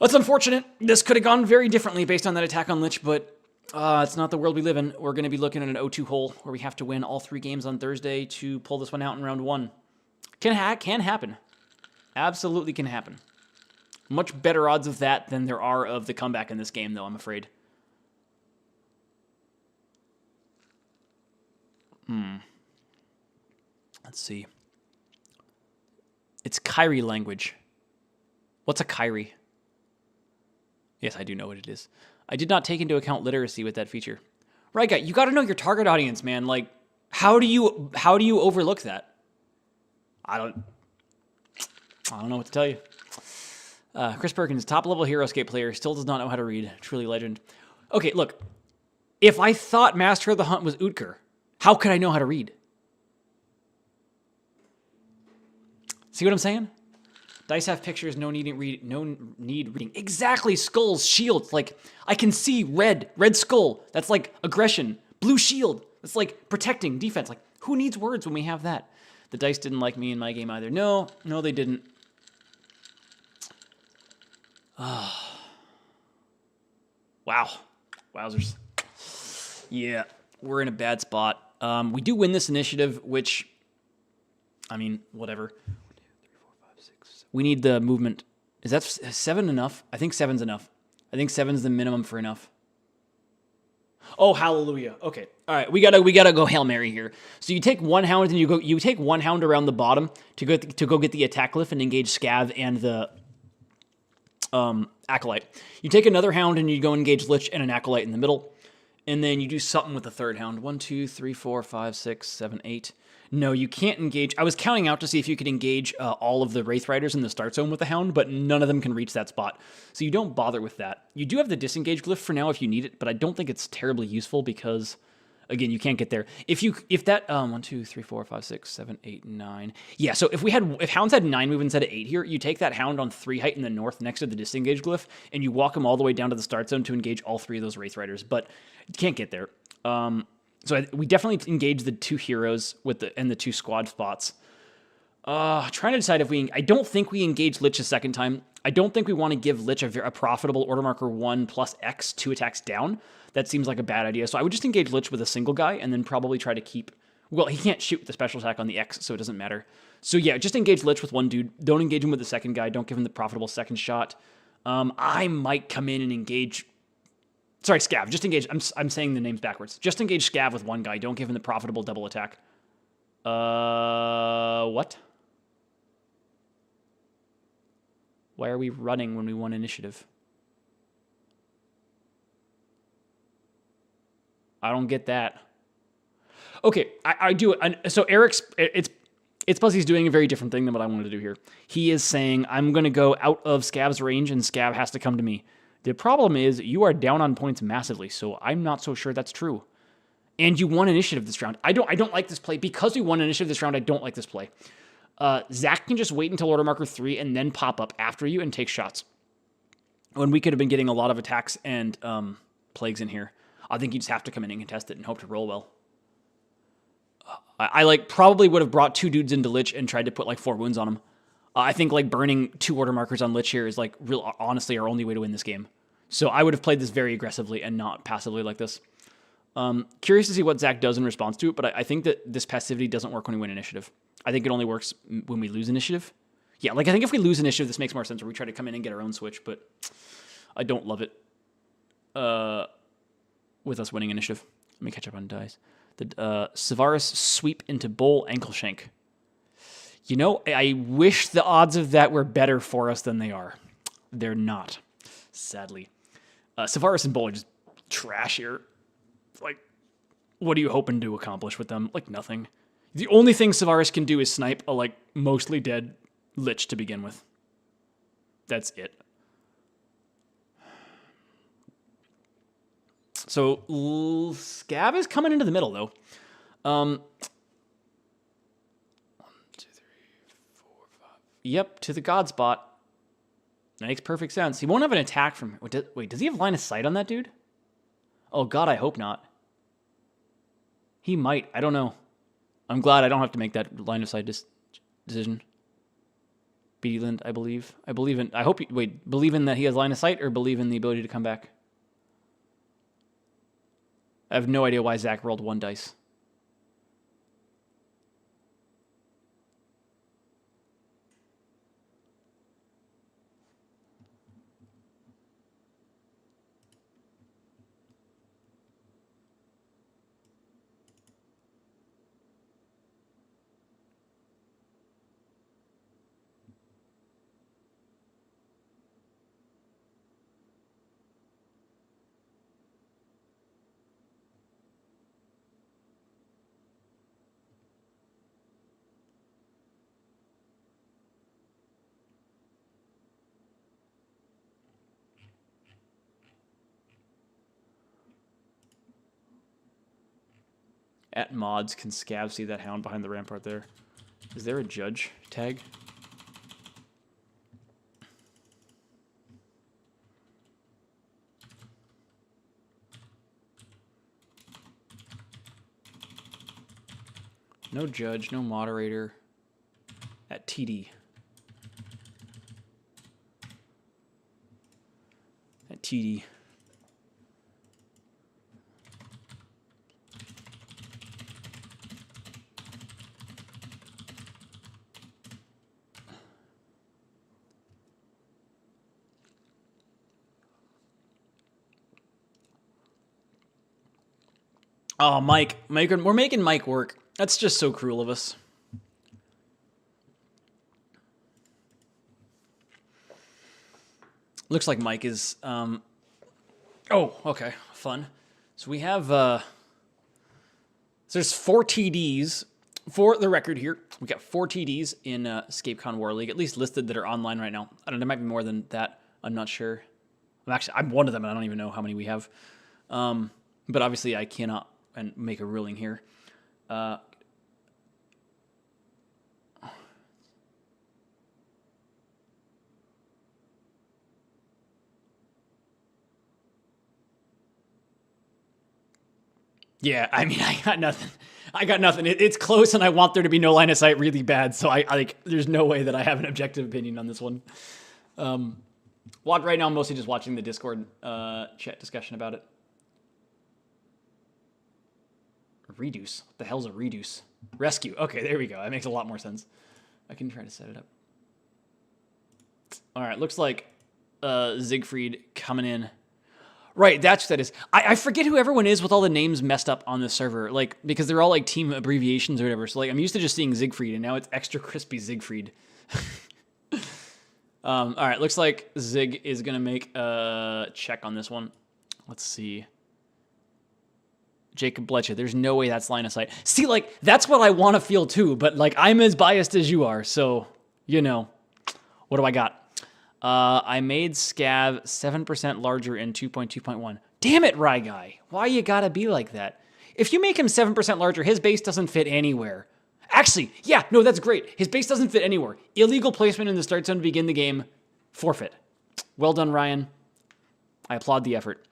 That's unfortunate. This could have gone very differently based on that attack on Lich, but it's not the world we live in. We're going to be looking at an 0-2 hole where we have to win all 3 games on Thursday to pull this one out in round 1. Can happen. Absolutely can happen. Much better odds of that than there are of the comeback in this game, though, I'm afraid. Let's see. It's Kyrie language. What's a Kyrie? Yes, I do know what it is. I did not take into account literacy with that feature. Right, guy, you got to know your target audience, man. Like, how do you overlook that? I don't know what to tell you. Chris Perkins, top-level Heroscape player, still does not know how to read. Truly legend. Okay, look. If I thought Master of the Hunt was Utker, how could I know how to read? See what I'm saying? Dice have pictures, no need reading. Exactly, skulls, shields. Like, I can see red skull. That's like aggression. Blue shield. That's like protecting, defense. Like, who needs words when we have that? The dice didn't like me in my game either. No, they didn't. Wow. Wowzers. Yeah, we're in a bad spot. We do win this initiative, which, I mean, whatever. We need the movement. Is that 7 enough? I think 7's enough. I think 7's the minimum for enough. Oh, hallelujah. Okay. All right. We gotta go Hail Mary here. So you take one hound and you take one hound around the bottom to go get the attack glyph and engage Scav and the Acolyte. You take another hound and you go engage Lich and an Acolyte in the middle. And then you do something with the third hound. 1, 2, 3, 4, 5, 6, 7, 8. No, you can't engage. I was counting out to see if you could engage all of the Wraith Riders in the start zone with the Hound, but none of them can reach that spot. So you don't bother with that. You do have the disengage glyph for now if you need it, but I don't think it's terribly useful because, again, you can't get there. If that 1, 2, 3, 4, 5, 6, 7, 8, 9. Yeah, so if Hounds had 9 move instead of 8 here, you take that Hound on 3 height in the north next to the disengage glyph, and you walk him all the way down to the start zone to engage all 3 of those Wraith Riders, but you can't get there. So we definitely engage the 2 heroes and the 2 squad spots. Trying to decide if I don't think we engage Lich a second time. I don't think we want to give Lich a profitable order marker 1 plus X 2 attacks down. That seems like a bad idea. So I would just engage Lich with a single guy and then probably try to keep... Well, he can't shoot with the special attack on the X, so it doesn't matter. So yeah, just engage Lich with one dude. Don't engage him with the second guy. Don't give him the profitable second shot. I might come in and engage... Sorry, Scav. Just engage. I'm saying the names backwards. Just engage Scav with one guy. Don't give him the profitable double attack. What? Why are we running when we won initiative? I don't get that. Okay, I do it. So Itsbuzzi's doing a very different thing than what I wanted to do here. He is saying, I'm going to go out of Scav's range and Scav has to come to me. The problem is you are down on points massively, so I'm not so sure that's true. And you won initiative this round. I don't like this play. Because we won initiative this round, I don't like this play. Zach can just wait until order marker 3 and then pop up after you and take shots. When we could have been getting a lot of attacks and plagues in here. I think you just have to come in and contest it and hope to roll well. I probably would have brought 2 dudes into Lich and tried to put 4 wounds on him. I think burning 2 order markers on Lich here is honestly our only way to win this game. So I would have played this very aggressively and not passively like this. Curious to see what Zach does in response to it, but I think that this passivity doesn't work when we win initiative. I think it only works when we lose initiative. Yeah, I think if we lose initiative, this makes more sense where we try to come in and get our own switch, but I don't love it with us winning initiative. Let me catch up on dice. The Savaris sweep into bowl ankle shank. You know, I wish the odds of that were better for us than they are. They're not, sadly. Savaris and Bowl are just trash here. What are you hoping to accomplish with them? Nothing. The only thing Savaris can do is snipe a, mostly dead Lich to begin with. That's it. So, Scav is coming into the middle, though. 1, 2, 3, 4, 5. Yep, to the God spot. That makes perfect sense. He won't have an attack from... Wait, does he have line of sight on that dude? Oh, God, I hope not. He might. I don't know. I'm glad I don't have to make that line of sight decision. Beeland, I believe. I believe in... believe in that he has line of sight or believe in the ability to come back? I have no idea why Zach rolled 1 dice. At mods, can Scav see that hound behind the rampart there? Is there a judge tag? No judge, no moderator. At TD. At TD. Oh, Mike. We're making Mike work. That's just so cruel of us. Looks like Mike is... Oh, okay. Fun. So we have... So there's 4 TDs. For the record here, we got 4 TDs in EscapeCon War League, at least listed that are online right now. I don't know, there might be more than that. I'm not sure. I'm one of them, and I don't even know how many we have. But obviously, I cannot make a ruling here. Yeah, I mean, I got nothing. It's close, and I want there to be no line of sight really bad. So I like, there's no way that I have an objective opinion on this one. Right now, I'm mostly just watching the Discord chat discussion about it. Reduce. What the hell's a reduce? Rescue. Okay, there we go. That makes a lot more sense. I can try to set it up. All right, looks like Siegfried coming in. Right, that's what that is. I forget who everyone is with all the names messed up on this server, like, because they're all like team abbreviations or whatever. So like, I'm used to just seeing Siegfried, and now it's extra crispy Siegfried. All right, looks like Zig is gonna make a check on this one. Let's see. Jacob Bletcher. There's no way that's line of sight. See, like, that's what I want to feel too, but like, I'm as biased as you are, so you know. What do I got? I made Scav 7% larger in 2.2.1. Damn it, Rye Guy. Why you gotta be like that? If you make him 7% larger, his base doesn't fit anywhere. Actually, yeah, no, that's great. His base doesn't fit anywhere. Illegal placement in the start zone to begin the game. Forfeit. Well done, Ryan. I applaud the effort.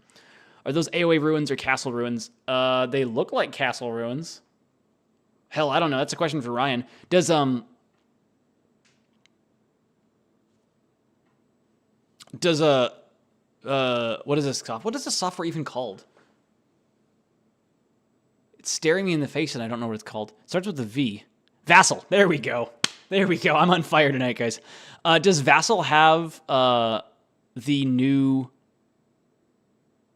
Are those AoE ruins or castle ruins? They look like castle ruins. Hell, I don't know. That's a question for Ryan. Does, what is this software? What is this software even called? It's staring me in the face and I don't know what it's called. It starts with a V. Vassal. There we go. There we go. I'm on fire tonight, guys. Does Vassal have the new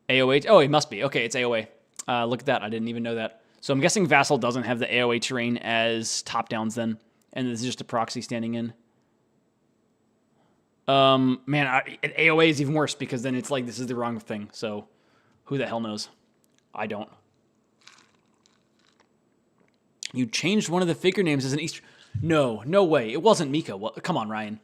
AoE? Oh, it must be. Okay, it's AoE. Look at that. I didn't even know that. So I'm guessing Vassal doesn't have the AoE terrain as top-downs then. And this is just a proxy standing in. Man, AoE is even worse because then it's like this is the wrong thing. So who the hell knows? I don't. You changed one of the figure names as an Easter. No, no way. It wasn't Mika. Well, come on, Ryan.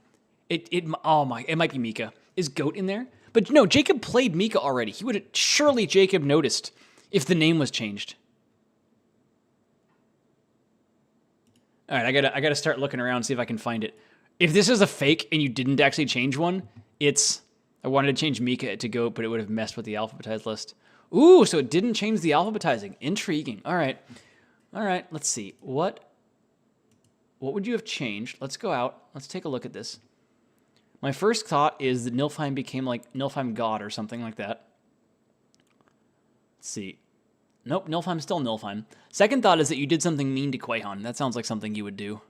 It might be Mika. Is Goat in there? But no, Jacob played Mika already. He would have surely Jacob noticed if the name was changed. All right, I gotta start looking around and see if I can find it. If this is a fake and you didn't actually change one, it's... I wanted to change Mika to Goat, but it would have messed with the alphabetized list. Ooh, so it didn't change the alphabetizing. Intriguing. All right. All right, let's see. What would you have changed? Let's go out. Let's take a look at this. My first thought is that Nilfheim became like Nilfheim God or something like that. Let's see. Nope, Nilfheim's still Nilfheim. Second thought is that you did something mean to Quahan. That sounds like something you would do.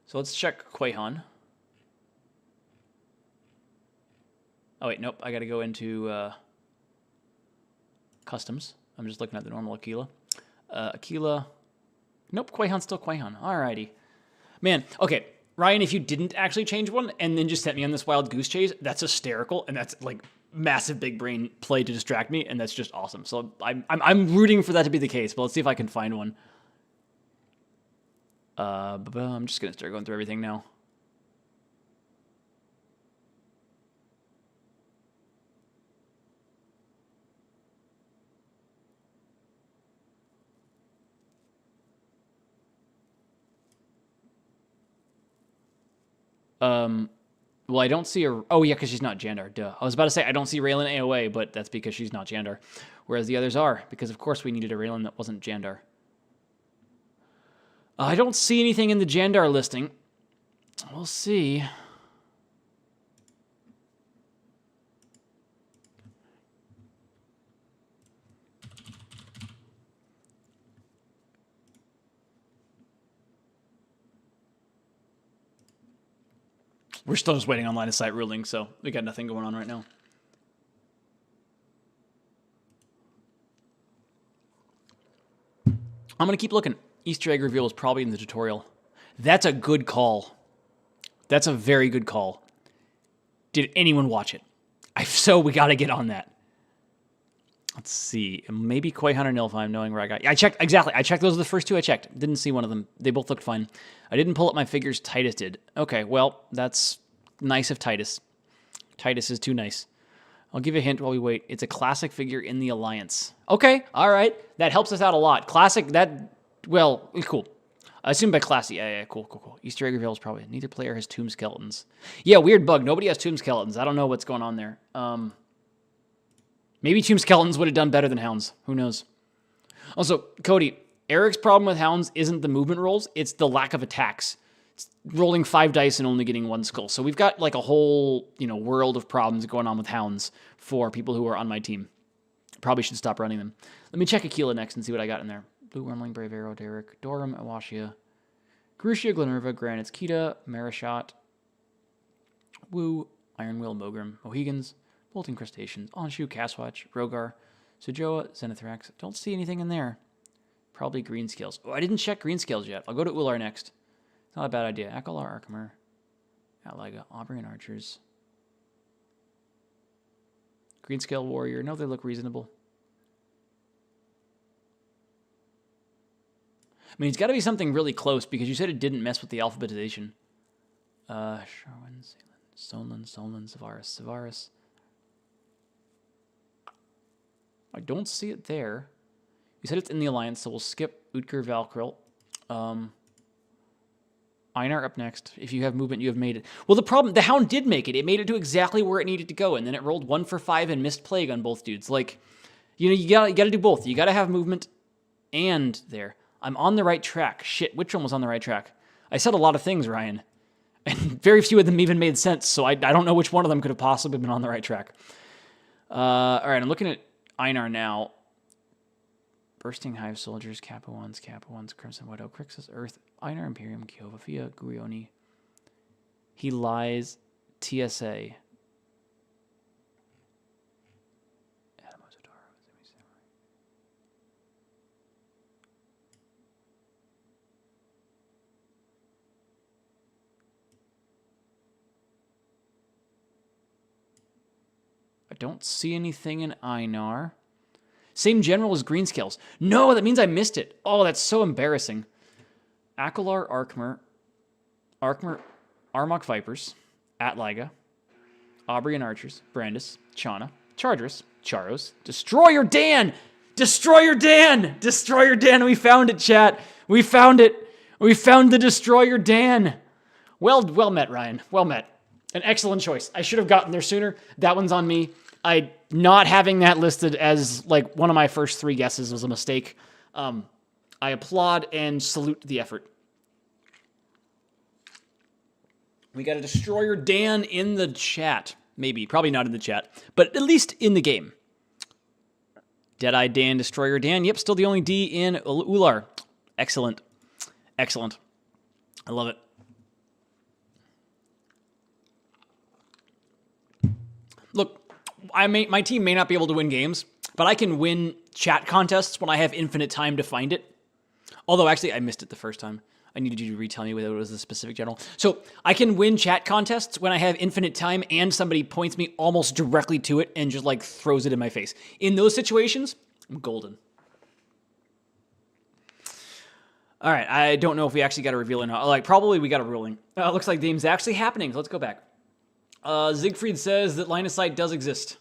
So let's check Quahan. Oh, wait, nope. I got to go into customs. I'm just looking at the normal Aquila. Aquila. Nope, Quahan's still Quahan. Alrighty. Man, okay. Ryan, if you didn't actually change one and then just sent me on this wild goose chase, that's hysterical, and that's like massive big brain play to distract me, and that's just awesome. So I'm rooting for that to be the case, but let's see if I can find one. I'm just gonna start going through everything now. Well, I don't see her. Oh, yeah, because she's not Jandar. Duh. I was about to say I don't see Raylan AOA, but that's because she's not Jandar. Whereas the others are, because of course we needed a Raylan that wasn't Jandar. I don't see anything in the Jandar listing. We'll see. We're still just waiting on line of sight ruling, so we got nothing going on right now. I'm going to keep looking. Easter egg reveal is probably in the tutorial. That's a good call. That's a very good call. Did anyone watch it? So we got to get on that. Let's see. Maybe Koi Hunter Nilfheim, knowing where I got. I checked, exactly. I checked. Those are the first two I checked. Didn't see one of them. They both looked fine. I didn't pull up my figures. Titus did. Okay, well, that's nice of Titus. Titus is too nice. I'll give you a hint while we wait. It's a classic figure in the Alliance. Okay, all right. That helps us out a lot. Classic, that, well, cool. I assume by classic. Yeah, cool. Easter egg reveal is probably, neither player has tomb skeletons. Yeah, weird bug. Nobody has tomb skeletons. I don't know what's going on there. Maybe tomb skeletons would have done better than hounds. Who knows? Also, Cody, Eric's problem with hounds isn't the movement rolls. It's the lack of attacks. It's rolling 5 dice and only getting 1 skull. So we've got like a whole, world of problems going on with hounds for people who are on my team. Probably should stop running them. Let me check Aquila next and see what I got in there. Blue Wormling, Brave Arrow, Derek, Dorum, Awashia, Garushia, Glenerva, Granite's Kita, Marishot, Woo, Iron Will, Mogrim, Mohegans, Bolting Crustaceans, Onshu, Caswatch, Rogar, Sojoa, Zenithrax. Don't see anything in there. Probably green scales. Oh, I didn't check green scales yet. I'll go to Ular next. It's not a bad idea. Akalar, Archimer, Atlaga, Aubrey, and Archers. Green scale warrior. No, they look reasonable. I mean, it's got to be something really close because you said it didn't mess with the alphabetization. Sherwin, Solon, Savaris. I don't see it there. You said it's in the Alliance, so we'll skip Utger, Valkyrie. Einar up next. If you have movement, you have made it. Well, the Hound did make it. It made it to exactly where it needed to go, and then it rolled 1 for 5 and missed Plague on both dudes. Like, you got to do both. You got to have movement and there. I'm on the right track. Shit, which one was on the right track? I said a lot of things, Ryan, and very few of them even made sense, so I don't know which one of them could have possibly been on the right track. All right, I'm looking at Einar now. Bursting Hive Soldiers, Kappa 1s, Crimson Widow, Crixus, Earth, Einar Imperium, Kiova, Fia, Gurioni. He lies, TSA. I don't see anything in Einar. Same general as Greenscales. No, that means I missed it. Oh, that's so embarrassing. Akalar, Armok Vipers, Atlaga, Aubrey and Archers, Brandis, Chana, Chargers, Charos, Destroyer Dan! Destroyer Dan! Destroyer Dan! We found it, chat. We found it. We found the Destroyer Dan. Well met, Ryan. Well met. An excellent choice. I should have gotten there sooner. That one's on me. Not having that listed as like one of my first 3 guesses was a mistake. I applaud and salute the effort. We got a Destroyer Dan in the chat. Maybe. Probably not in the chat. But at least in the game. Deadeye Dan, Destroyer Dan. Yep, still the only D in Ular. Excellent. Excellent. I love it. Look, my team may not be able to win games, but I can win chat contests when I have infinite time to find it. Although, actually, I missed it the first time. I needed you to retell me whether it was a specific general. So, I can win chat contests when I have infinite time and somebody points me almost directly to it and just, like, throws it in my face. In those situations, I'm golden. All right, I don't know if we actually got a reveal or not. Like, probably we got a ruling. Looks like the game's actually happening. Let's go back. Siegfried says that line of sight does exist.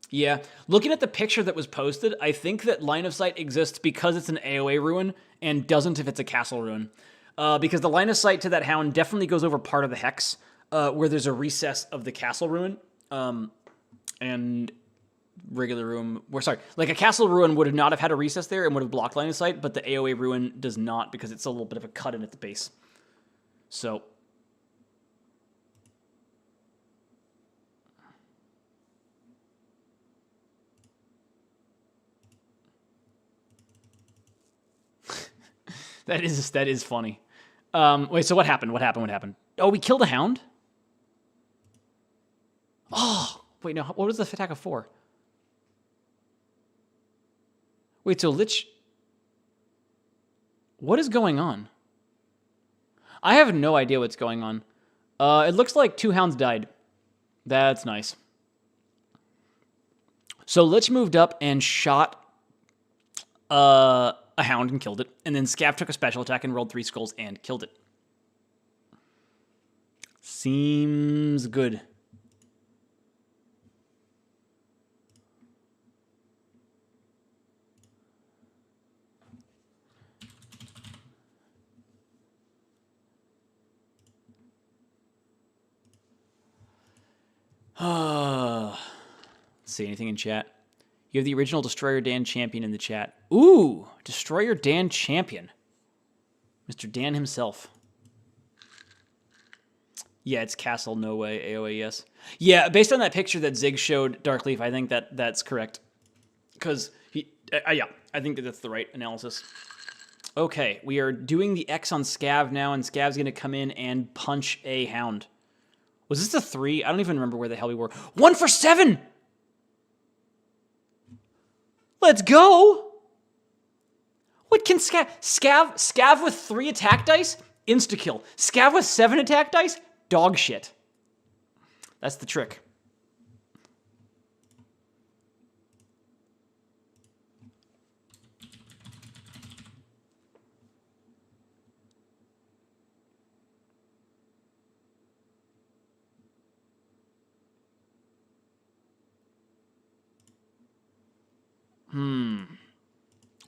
Yeah, looking at the picture that was posted, I think that line of sight exists because it's an AoE ruin and doesn't if it's a castle ruin. Because the line of sight to that hound definitely goes over part of the hex, where there's a recess of the castle ruin, and regular room. Like a castle ruin would have not have had a recess there and would have blocked line of sight, but the AOA ruin does not because it's a little bit of a cut in at the base. So. That is funny. Wait, so what happened? What happened? Oh, we killed a hound? Oh, wait, no. What was the attack of 4? Wait, so Lich... What is going on? I have no idea what's going on. It looks like 2 hounds died. That's nice. So Lich moved up and shot a hound and killed it. And then Scav took a special attack and rolled 3 skulls and killed it. Seems good. Let's see, anything in chat? You have the original Destroyer Dan Champion in the chat. Ooh, Destroyer Dan Champion. Mr. Dan himself. Yeah, it's Castle, no way, AOA, yes. Yeah, based on that picture that Zig showed, Darkleaf, I think that's correct. Because, yeah, I think that's the right analysis. Okay, we are doing the X on Scav now, and Scav's going to come in and punch a hound. Was this a 3? I don't even remember where the hell we were. 1 for 7! Let's go! What can Scav with 3 attack dice? Insta-kill. Scav with 7 attack dice? Dog shit. That's the trick.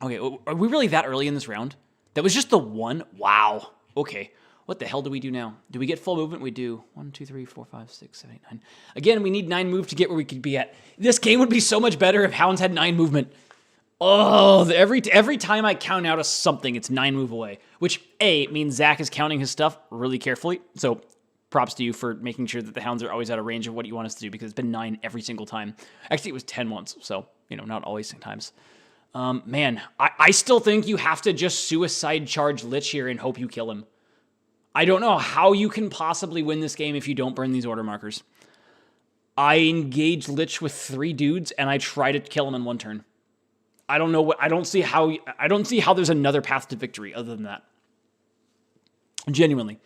Okay, are we really that early in this round? That was just the 1? Wow. Okay. What the hell do we do now? Do we get full movement? We do. 1, 2, 3, 4, 5, 6, 7, 8, 9. Again, we need 9 move to get where we could be at. This game would be so much better if hounds had 9 movement. Oh, every time I count out a something, it's 9 move away. Which, A, means Zach is counting his stuff really carefully. So, props to you for making sure that the hounds are always out of range of what you want us to do, because it's been 9 every single time. Actually, it was 10 once, so, not always sometimes. Man, I still think you have to just suicide charge Lich here and hope you kill him. I don't know how you can possibly win this game if you don't burn these order markers. I engage Lich with 3 dudes and I try to kill him in 1 turn. I don't know I don't see how there's another path to victory other than that. Genuinely.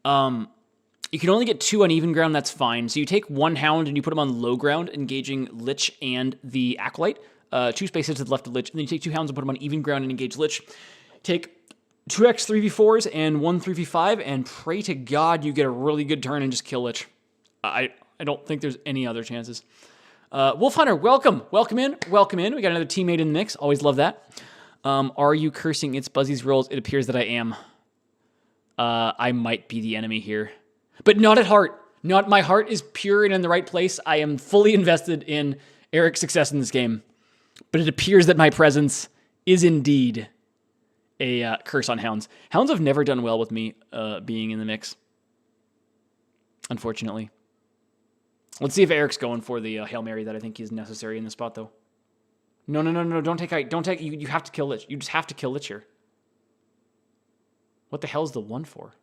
You can only get 2 on even ground, that's fine. So you take 1 hound and you put him on low ground, engaging Lich and the Acolyte. 2 spaces to the left of Lich, and then you take 2 hounds and put them on even ground and engage Lich. Take 2x 3v4s and 1 3v5, and pray to God you get a really good turn and just kill Lich. I don't think there's any other chances. Wolf Hunter, welcome. Welcome in. We got another teammate in the mix. Always love that. Are you cursing Itsbuzzi's rolls? It appears that I am. I might be the enemy here. But not at heart. My heart is pure and in the right place. I am fully invested in Eric's success in this game. But it appears that my presence is indeed a curse on hounds. Hounds have never done well with me being in the mix, unfortunately. Let's see if Eric's going for the Hail Mary that I think is necessary in this spot, though. No. Don't take. You have to kill Lich. You just have to kill Lich here. What the hell is the 1 for?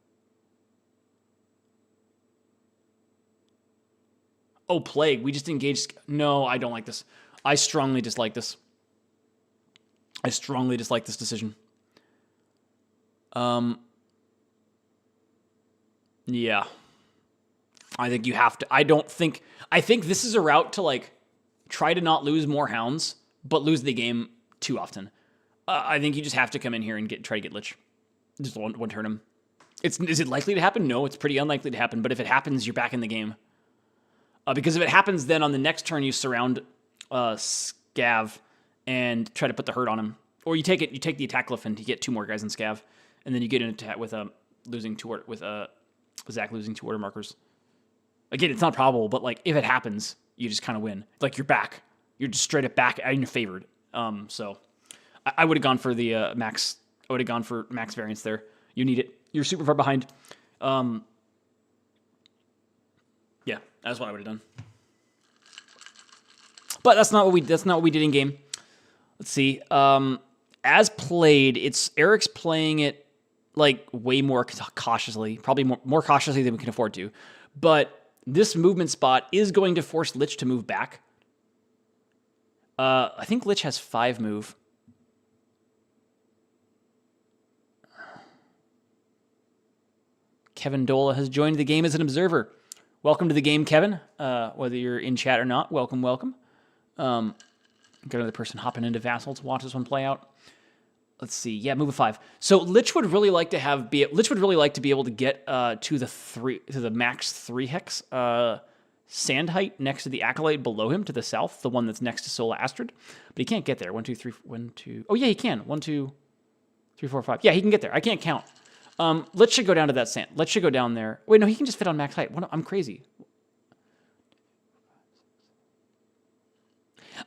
Oh, Plague. We just engaged. No, I don't like this. I strongly dislike this. I strongly dislike this decision. Yeah. I think you have to. I think this is a route to, try to not lose more hounds, but lose the game too often. I think you just have to come in here and try to get Lich. Just one turn him. Is it likely to happen? No, it's pretty unlikely to happen, but if it happens, you're back in the game. Because if it happens, then on the next turn, you surround Scav and try to put the hurt on him. Or you take the attack glyph and you get 2 more guys in Scav. and then you get into it with Zach losing 2 order markers. Again, it's not probable, but like if it happens, you just kind of win. Like you're back. You're just straight up back and you're favored. So I would have gone for the max. I would have gone for max variance there. You need it. You're super far behind. Yeah, that's what I would have done. But that's not what we did in game. Let's see. As played, it's Eric's playing it like way more cautiously, probably more cautiously than we can afford to. But this movement spot is going to force Lich to move back. I think Lich has 5 move. Kevin Dola has joined the game as an observer. Welcome to the game, Kevin. Whether you're in chat or not, welcome. Got another person hopping into Vassal to watch this one play out. Let's see. Yeah, move a 5. So Lich would really like to be able to get to the max 3 hex sand height next to the Acolyte below him to the south, the one that's next to Sola Astrid. But he can't get there. 1, 2, 3, 1, 2. Oh yeah, he can. 1, 2, 3, 4, 5. Yeah, he can get there. I can't count. Lich should go down to that sand. Lich should go down there. Wait, no, he can just fit on max height. I'm crazy.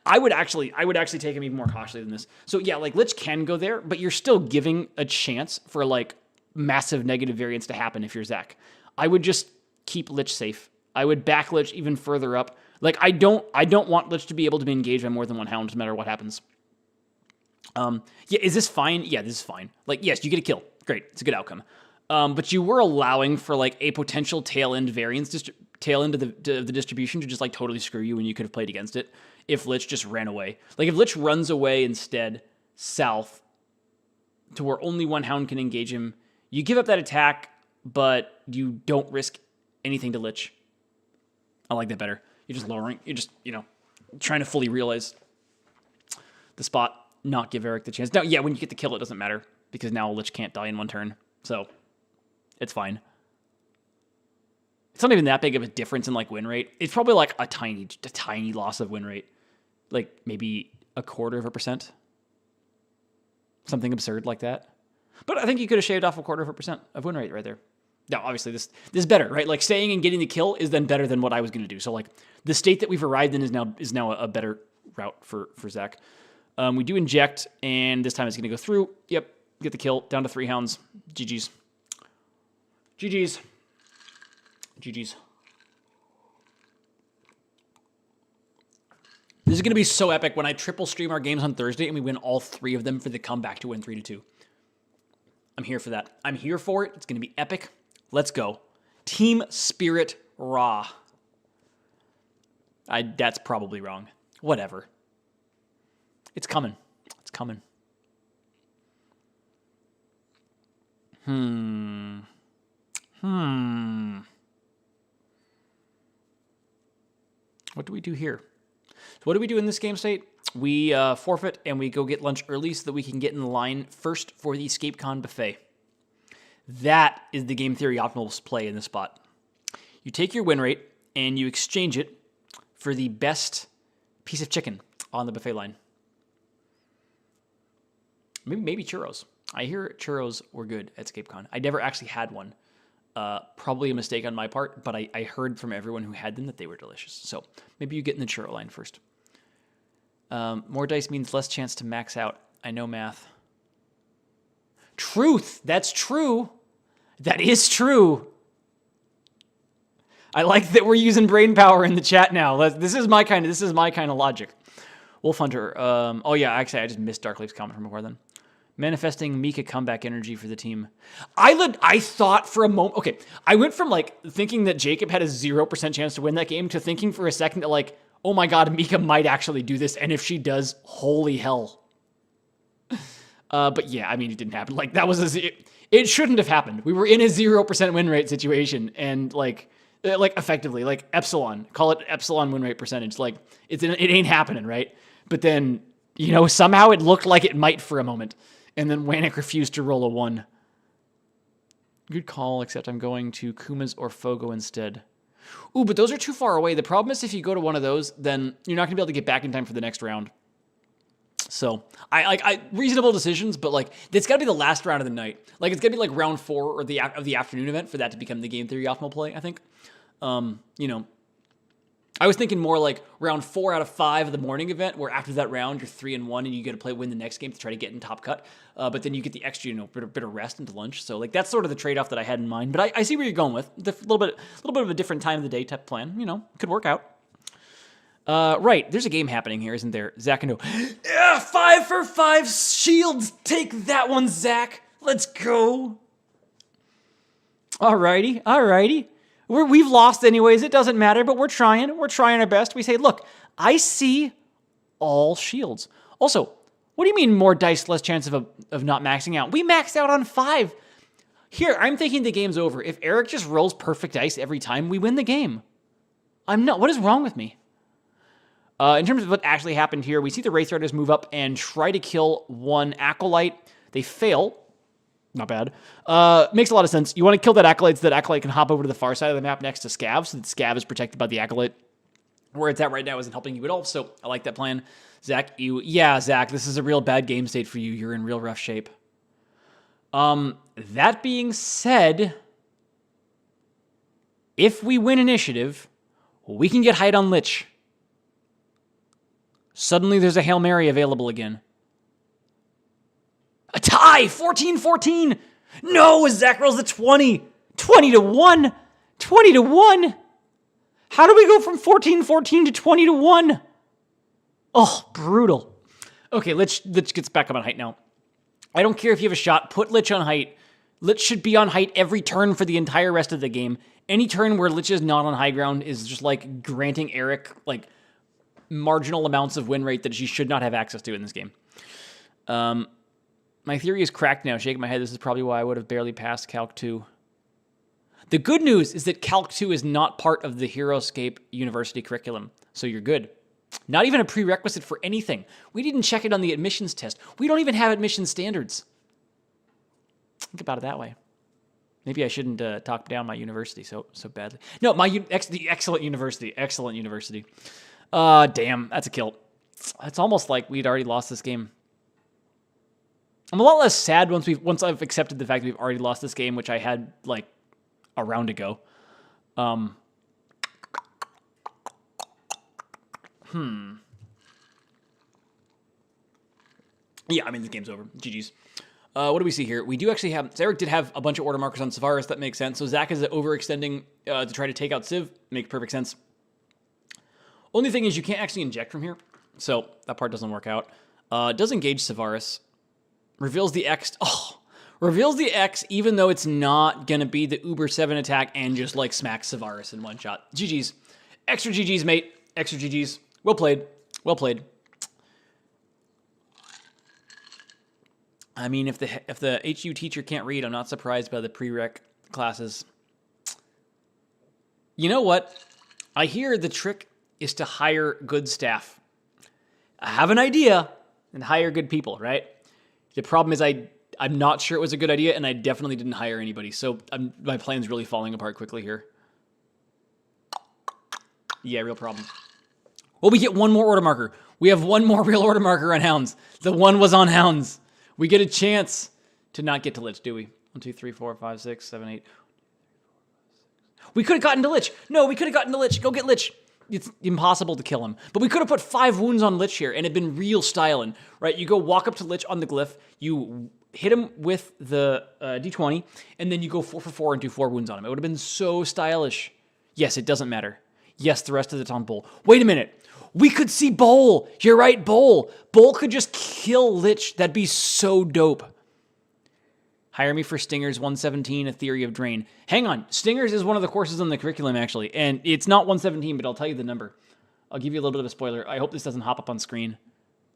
I would actually take him even more cautiously than this. So yeah, like Lich can go there, but you're still giving a chance for like massive negative variance to happen if you're Zach. I would just keep Lich safe. I would back Lich even further up. Like I don't want Lich to be able to be engaged by more than 1 hound no matter what happens. Yeah, is this fine? Yeah, this is fine. Like, yes, you get a kill. Great, it's a good outcome. But you were allowing for like a potential tail end variance, tail end of the distribution to just like totally screw you, and you could have played against it if Lich just ran away. Like if Lich runs away instead south to where only 1 hound can engage him, you give up that attack, but you don't risk anything to Lich. I like that better. You're just lowering. You're just, trying to fully realize the spot, not give Eric the chance. Now, yeah, when you get the kill, it doesn't matter because now Lich can't die in 1 turn. So it's fine. It's not even that big of a difference in like win rate. It's probably like a tiny loss of win rate. Like maybe 0.25%. Something absurd like that. But I think you could have shaved off 0.25% of win rate right there. Now, obviously, this is better, right? Like staying and getting the kill is then better than what I was going to do. So like the state that we've arrived in is now a better route for Zach. We do inject, and this time it's going to go through. Yep, get the kill. Down to 3 hounds. GG's. GG's. GG's. This is going to be so epic when I triple stream our games on Thursday and we win all 3 of them for the comeback to win 3-2. I'm here for that. I'm here for it. It's going to be epic. Let's go. Team Spirit Raw. That's probably wrong. Whatever. It's coming. It's coming. What do we do here? So what do we do in this game state? We forfeit and we go get lunch early so that we can get in line first for the EscapeCon buffet. That is the game theory optimal play in this spot. You take your win rate and you exchange it for the best piece of chicken on the buffet line. Maybe churros. I hear churros were good at EscapeCon. I never actually had one. Probably a mistake on my part, but I heard from everyone who had them that they were delicious. So maybe you get in the churro line first. More dice means less chance to max out. I know math. Truth. That's true. That is true. I like that we're using brain power in the chat now. This is my kind of logic. Wolf Hunter. Oh yeah, actually I just missed Darkleaf's comment from before then. Manifesting Mika comeback energy for the team. I thought for a moment, okay, I went from like thinking that Jacob had a 0% chance to win that game to thinking for a second that like, oh my God, Mika might actually do this. And if she does, holy hell. But yeah, I mean, it didn't happen. Like that was it shouldn't have happened. We were in a 0% win rate situation and like effectively like epsilon, call it epsilon win rate percentage. Like it ain't happening. Right. But then, somehow it looked like it might for a moment. And then Wanik refused to roll a 1. Good call, except I'm going to Kuma's or Fogo instead. Ooh, but those are too far away. The problem is if you go to one of those, then you're not going to be able to get back in time for the next round. So I reasonable decisions, but like it's got to be the last round of the night. Like it's got to be like round 4 or the afternoon event for that to become the game theory optimal play. I think. You know, I was thinking more like round 4 out of 5 of the morning event, where after that round you're 3-1 and you get to win the next game to try to get in top cut. But then you get the extra, bit of rest into lunch. So like that's sort of the trade off that I had in mind. But I see where you're going with a little bit of a different time of the day type plan. Could work out. Right, there's a game happening here, isn't there? Zackando. Yeah, 5 for 5 shields. Take that one, Zach. Let's go. Alrighty. We've lost anyways. It doesn't matter, but we're trying. We're trying our best. We say, look, I see all shields. Also, what do you mean more dice, less chance of not maxing out? We maxed out on 5. Here, I'm thinking the game's over. If Eric just rolls perfect dice every time, we win the game. I'm not. What is wrong with me? In terms of what actually happened here, we see the Wraith Riders move up and try to kill one Acolyte. They fail. Not bad. Makes a lot of sense. You want to kill that Acolyte so that Acolyte can hop over to the far side of the map next to Scav, so that Scav is protected by the Acolyte. Where it's at right now isn't helping you at all, so I like that plan. Zach, Zach, this is a real bad game state for you. You're in real rough shape. That being said, if we win initiative, we can get height on Lich. Suddenly there's a Hail Mary available again. A tie! 14-14! No! Zach rolls a 20! 20-1! 20-1! How do we go from 14-14 to 20-1? Oh, brutal. Okay, Lich gets back up on height now. I don't care if you have a shot. Put Lich on height. Lich should be on height every turn for the entire rest of the game. Any turn where Lich is not on high ground is just like granting Eric like marginal amounts of win rate that she should not have access to in this game. My theory is cracked now. Shaking my head. This is probably why I would have barely passed Calc 2. The good news is that Calc 2 is not part of the Heroscape University curriculum, so you're good. Not even a prerequisite for anything. We didn't check it on the admissions test. We don't even have admission standards. Think about it that way. Maybe I shouldn't talk down my university so badly. No, the excellent university. Excellent university. Damn, that's a kill. It's almost like we'd already lost this game. I'm a lot less sad once I've accepted the fact that we've already lost this game, which I had like a round ago. Yeah, I mean, the game's over. GG's. What do we see here? We do actually have... Eric did have a bunch of order markers on Savaris. That makes sense. So Zach is overextending to try to take out Civ. Makes perfect sense. Only thing is you can't actually inject from here. So that part doesn't work out. Does engage Savaris. Reveals the X. Oh, reveals the X even though it's not going to be the Uber 7 attack and just like smack Savaris in one shot. GG's. Extra GG's, mate. Extra GG's. Well played. Well played. I mean, if the HU teacher can't read, I'm not surprised by the prereq classes. You know what? I hear the trick is to hire good staff. I have an idea and hire good people, right? The problem is I'm not sure it was a good idea, and I definitely didn't hire anybody. So my plan's really falling apart quickly here. Yeah, real problem. Well, we get one more order marker. We have one more real order marker on Hounds. The one was on Hounds. We get a chance to not get to Lich, do we? 1, 2, 3, 4, 5, 6, 7, 8. We could have gotten to Lich. No, we could have gotten to Lich. Go get Lich. It's impossible to kill him. But we could have put 5 wounds on Lich here and it'd been real styling, right? You go walk up to Lich on the glyph, you hit him with the D20, and then you go 4 for 4 and do 4 wounds on him. It would have been so stylish. Yes, it doesn't matter. Yes, the rest of it's on Bull. Wait a minute. We could see Bowl. You're right, Bowl. Bowl could just kill Lich. That'd be so dope. Hire me for Stingers 117, A Theory of Drain. Hang on. Stingers is one of the courses on the curriculum, actually. And it's not 117, but I'll tell you the number. I'll give you a little bit of a spoiler. I hope this doesn't hop up on screen.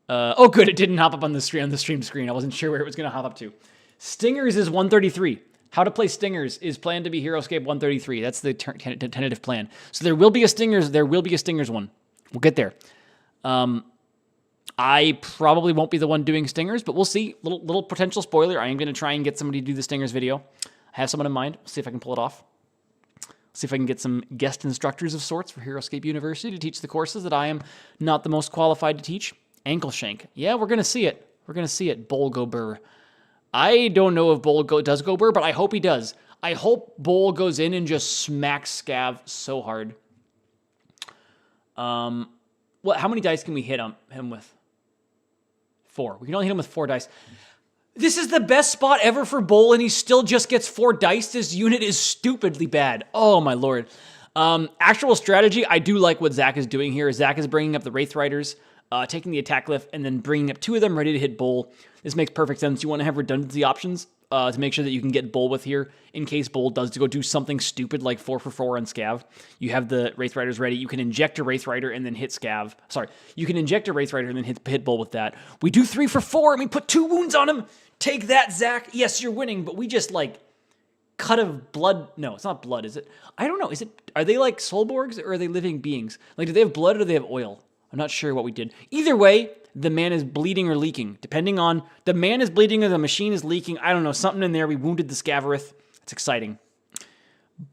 Oh, good. It didn't hop up on the stream screen. I wasn't sure where it was going to hop up to. Stingers is 133. How to play Stingers is planned to be Heroscape 133. That's the tentative plan. So there will be a Stingers. There will be a Stingers one. We'll get there. I probably won't be the one doing Stingers, but we'll see. Little potential spoiler. I am going to try and get somebody to do the Stingers video. I have someone in mind. We'll see if I can pull it off. See if I can get some guest instructors of sorts for Heroscape University to teach the courses that I am not the most qualified to teach. Ankle shank. Yeah, we're going to see it. We're going to see it. Bull go burr. I don't know if Bull does go burr, but I hope he does. I hope Bull goes in and just smacks Scav so hard. How many dice can we hit him with? 4. We can only hit him with 4 dice. This is the best spot ever for Bull, and he still just gets 4 dice. This unit is stupidly bad. Oh, my lord. Actual strategy, I do like what Zach is doing here. Zach is bringing up the Wraith Riders, taking the attack lift, and then bringing up 2 of them ready to hit Bull. This makes perfect sense. You want to have redundancy options to make sure that you can get Bull with here in case Bull does to go do something stupid like 4 for 4 on Scav. You have the Wraith Riders ready. You can inject a Wraith Rider and then hit Scav. Sorry, you can inject a Wraith Rider and then hit Bull with that. We do 3 for 4 and we put 2 wounds on him. Take that, Zach. Yes, you're winning, but we just like cut of blood. No, it's not blood, is it? I don't know. Are they like Soulborgs or are they living beings? Like, do they have blood or do they have oil? I'm not sure what we did. Either way, the man is bleeding or leaking. Depending on the man is bleeding or the machine is leaking. I don't know. Something in there. We wounded the Scavarith. It's exciting.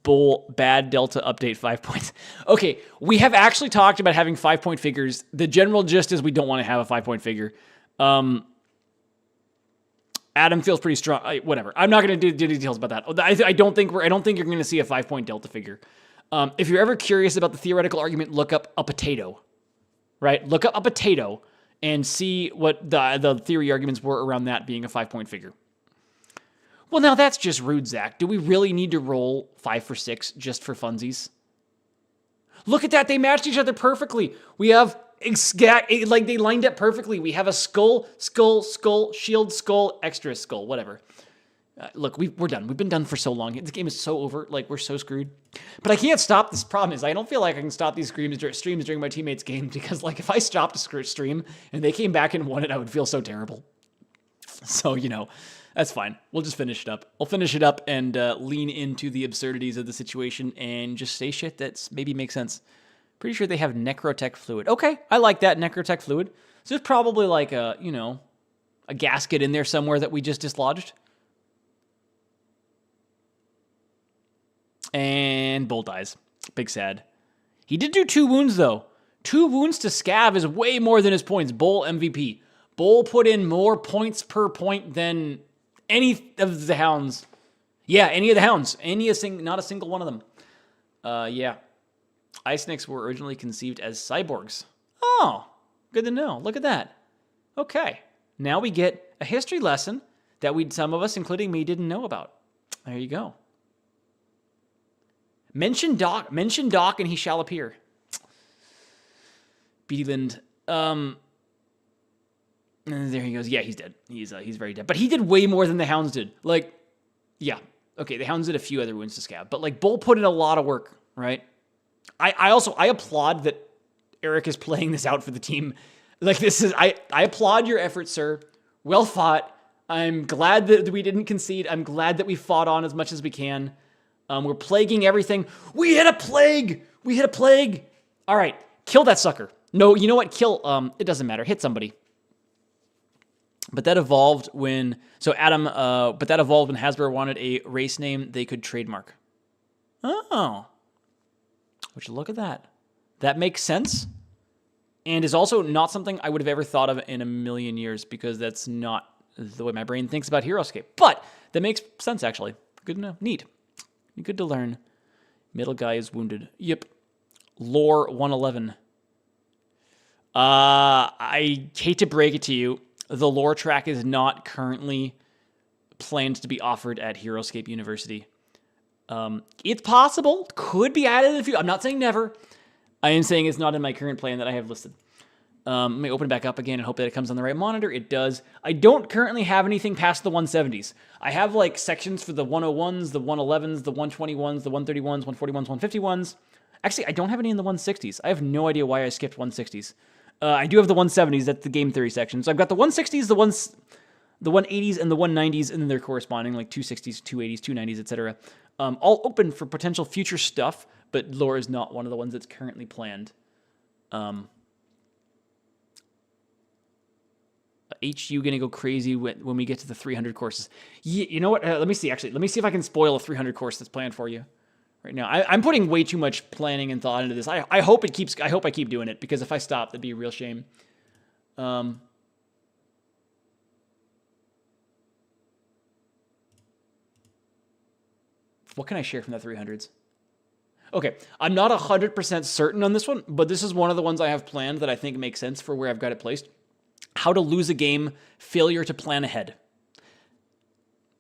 Bull, bad Delta update 5 points. Okay, we have actually talked about having 5-point figures. The general gist is we don't want to have a 5-point figure. Adam feels pretty strong. Whatever. I'm not going to do details about that. I don't think you're going to see a 5-point Delta figure. If you're ever curious about the theoretical argument, look up a potato. Right? Look up a potato and see what the theory arguments were around that being a 5-point figure. Well, now that's just rude, Zach. Do we really need to roll 5 for 6 just for funsies? Look at that. They matched each other perfectly. We have like they lined up perfectly. We have a skull, shield, skull, extra skull, whatever. Look, we're done. We've been done for so long. This game is so over. Like, we're so screwed. But I can't stop. This problem is I don't feel like I can stop these streams during my teammates' game because, like, if I stopped a stream and they came back and won it, I would feel so terrible. So, that's fine. We'll just finish it up. We'll finish it up and lean into the absurdities of the situation and just say shit that maybe makes sense. Pretty sure they have necrotech fluid. Okay, I like that, necrotech fluid. So there's probably like a gasket in there somewhere that we just dislodged. And Bull dies. Big sad. He did do 2 wounds, though. 2 wounds to Scav is way more than his points. Bull MVP. Bull put in more points per point than any of the hounds. Yeah, any of the hounds. Not a single one of them. Yeah. Ice Snakes were originally conceived as cyborgs. Oh, good to know. Look at that. Okay. Now we get a history lesson that some of us, including me, didn't know about. There you go. Mention Doc, and he shall appear. Beatty Lind. There he goes. Yeah, he's dead. He's very dead. But he did way more than the Hounds did. Like, yeah. Okay, the Hounds did a few other wounds to Scab. But, like, Bull put in a lot of work, right? I applaud that Eric is playing this out for the team. Like, I applaud your effort, sir. Well fought. I'm glad that we didn't concede. I'm glad that we fought on as much as we can. We're plaguing everything. We hit a plague. All right. Kill that sucker. No, you know what? It doesn't matter. Hit somebody. But that evolved when Hasbro wanted a race name they could trademark. Oh. Would you look at that? That makes sense. And is also not something I would have ever thought of in a million years because that's not the way my brain thinks about Heroscape. But that makes sense, actually. Good to know. Neat. Good to learn. Middle guy is wounded. Yep. Lore 111. I hate to break it to you. The lore track is not currently planned to be offered at Heroscape University. It's possible. Could be added in the future. I'm not saying never. I am saying it's not in my current plan that I have listed. Let me open it back up again and hope that it comes on the right monitor. It does. I don't currently have anything past the 170s. I have like sections for the 101s, the 111s, the 121s, the 131s, 141s, 151s. Actually, I don't have any in the 160s. I have no idea why I skipped 160s. I do have the 170s. That's the game theory section. So I've got the 160s, the 180s, and the 190s, and then their corresponding like 260s, 280s, 290s, etc. All open for potential future stuff, but lore is not one of the ones that's currently planned. HU gonna go crazy when we get to the 300 courses. You know what? Let me see. Actually, let me see if I can spoil a 300 course that's planned for you right now. I'm putting way too much planning and thought into this. I hope I keep doing it because if I stop, that'd be a real shame. What can I share from the 300s? Okay, I'm not 100% certain on this one, but this is one of the ones I have planned that I think makes sense for where I've got it placed. How to lose a game, failure to plan ahead.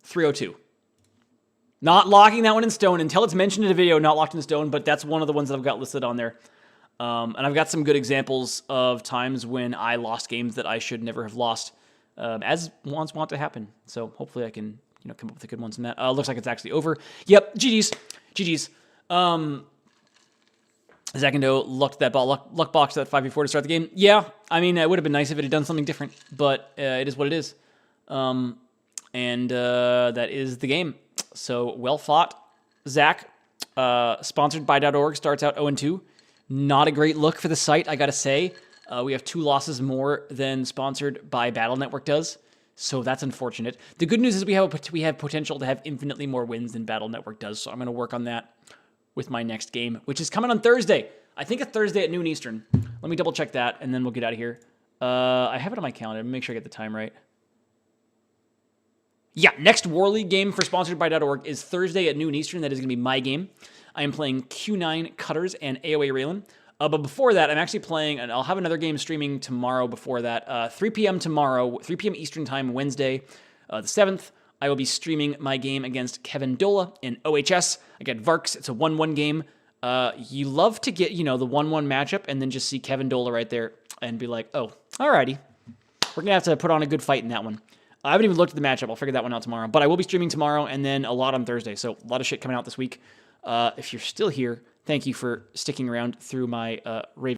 302. Not locking that one in stone until it's mentioned in a video, not locked in stone, but that's one of the ones that I've got listed on there. And I've got some good examples of times when I lost games that I should never have lost, as ones want to happen. So hopefully I can, come up with the good ones in that. Looks like it's actually over. Yep, GG's. Zackando lucked that ball, luck box that 5v4 to start the game. Yeah, I mean, it would have been nice if it had done something different, but it is what it is. And that is the game. So, well fought. Zach, sponsored by .org, starts out 0-2. Not a great look for the site, I gotta say. We have 2 losses more than sponsored by Battle Network does, so that's unfortunate. The good news is we have potential to have infinitely more wins than Battle Network does, so I'm going to work on that with my next game, which is coming on Thursday. I think it's Thursday at noon Eastern. Let me double check that, and then we'll get out of here. I have it on my calendar. Make sure I get the time right. Yeah, next War League game for sponsored by .org is Thursday at noon Eastern. That is going to be my game. I am playing Q9 Cutters and AOA Raylan. But before that, I'm actually playing, and I'll have another game streaming tomorrow before that. 3 p.m. tomorrow, 3 p.m. Eastern time, Wednesday, the 7th. I will be streaming my game against Kevin Dola in OHS. I get Varks. It's a 1-1 game. You love to get, the 1-1 matchup and then just see Kevin Dola right there and be like, oh, alrighty. We're going to have to put on a good fight in that one. I haven't even looked at the matchup. I'll figure that one out tomorrow. But I will be streaming tomorrow and then a lot on Thursday. So a lot of shit coming out this week. If you're still here, thank you for sticking around through my Raven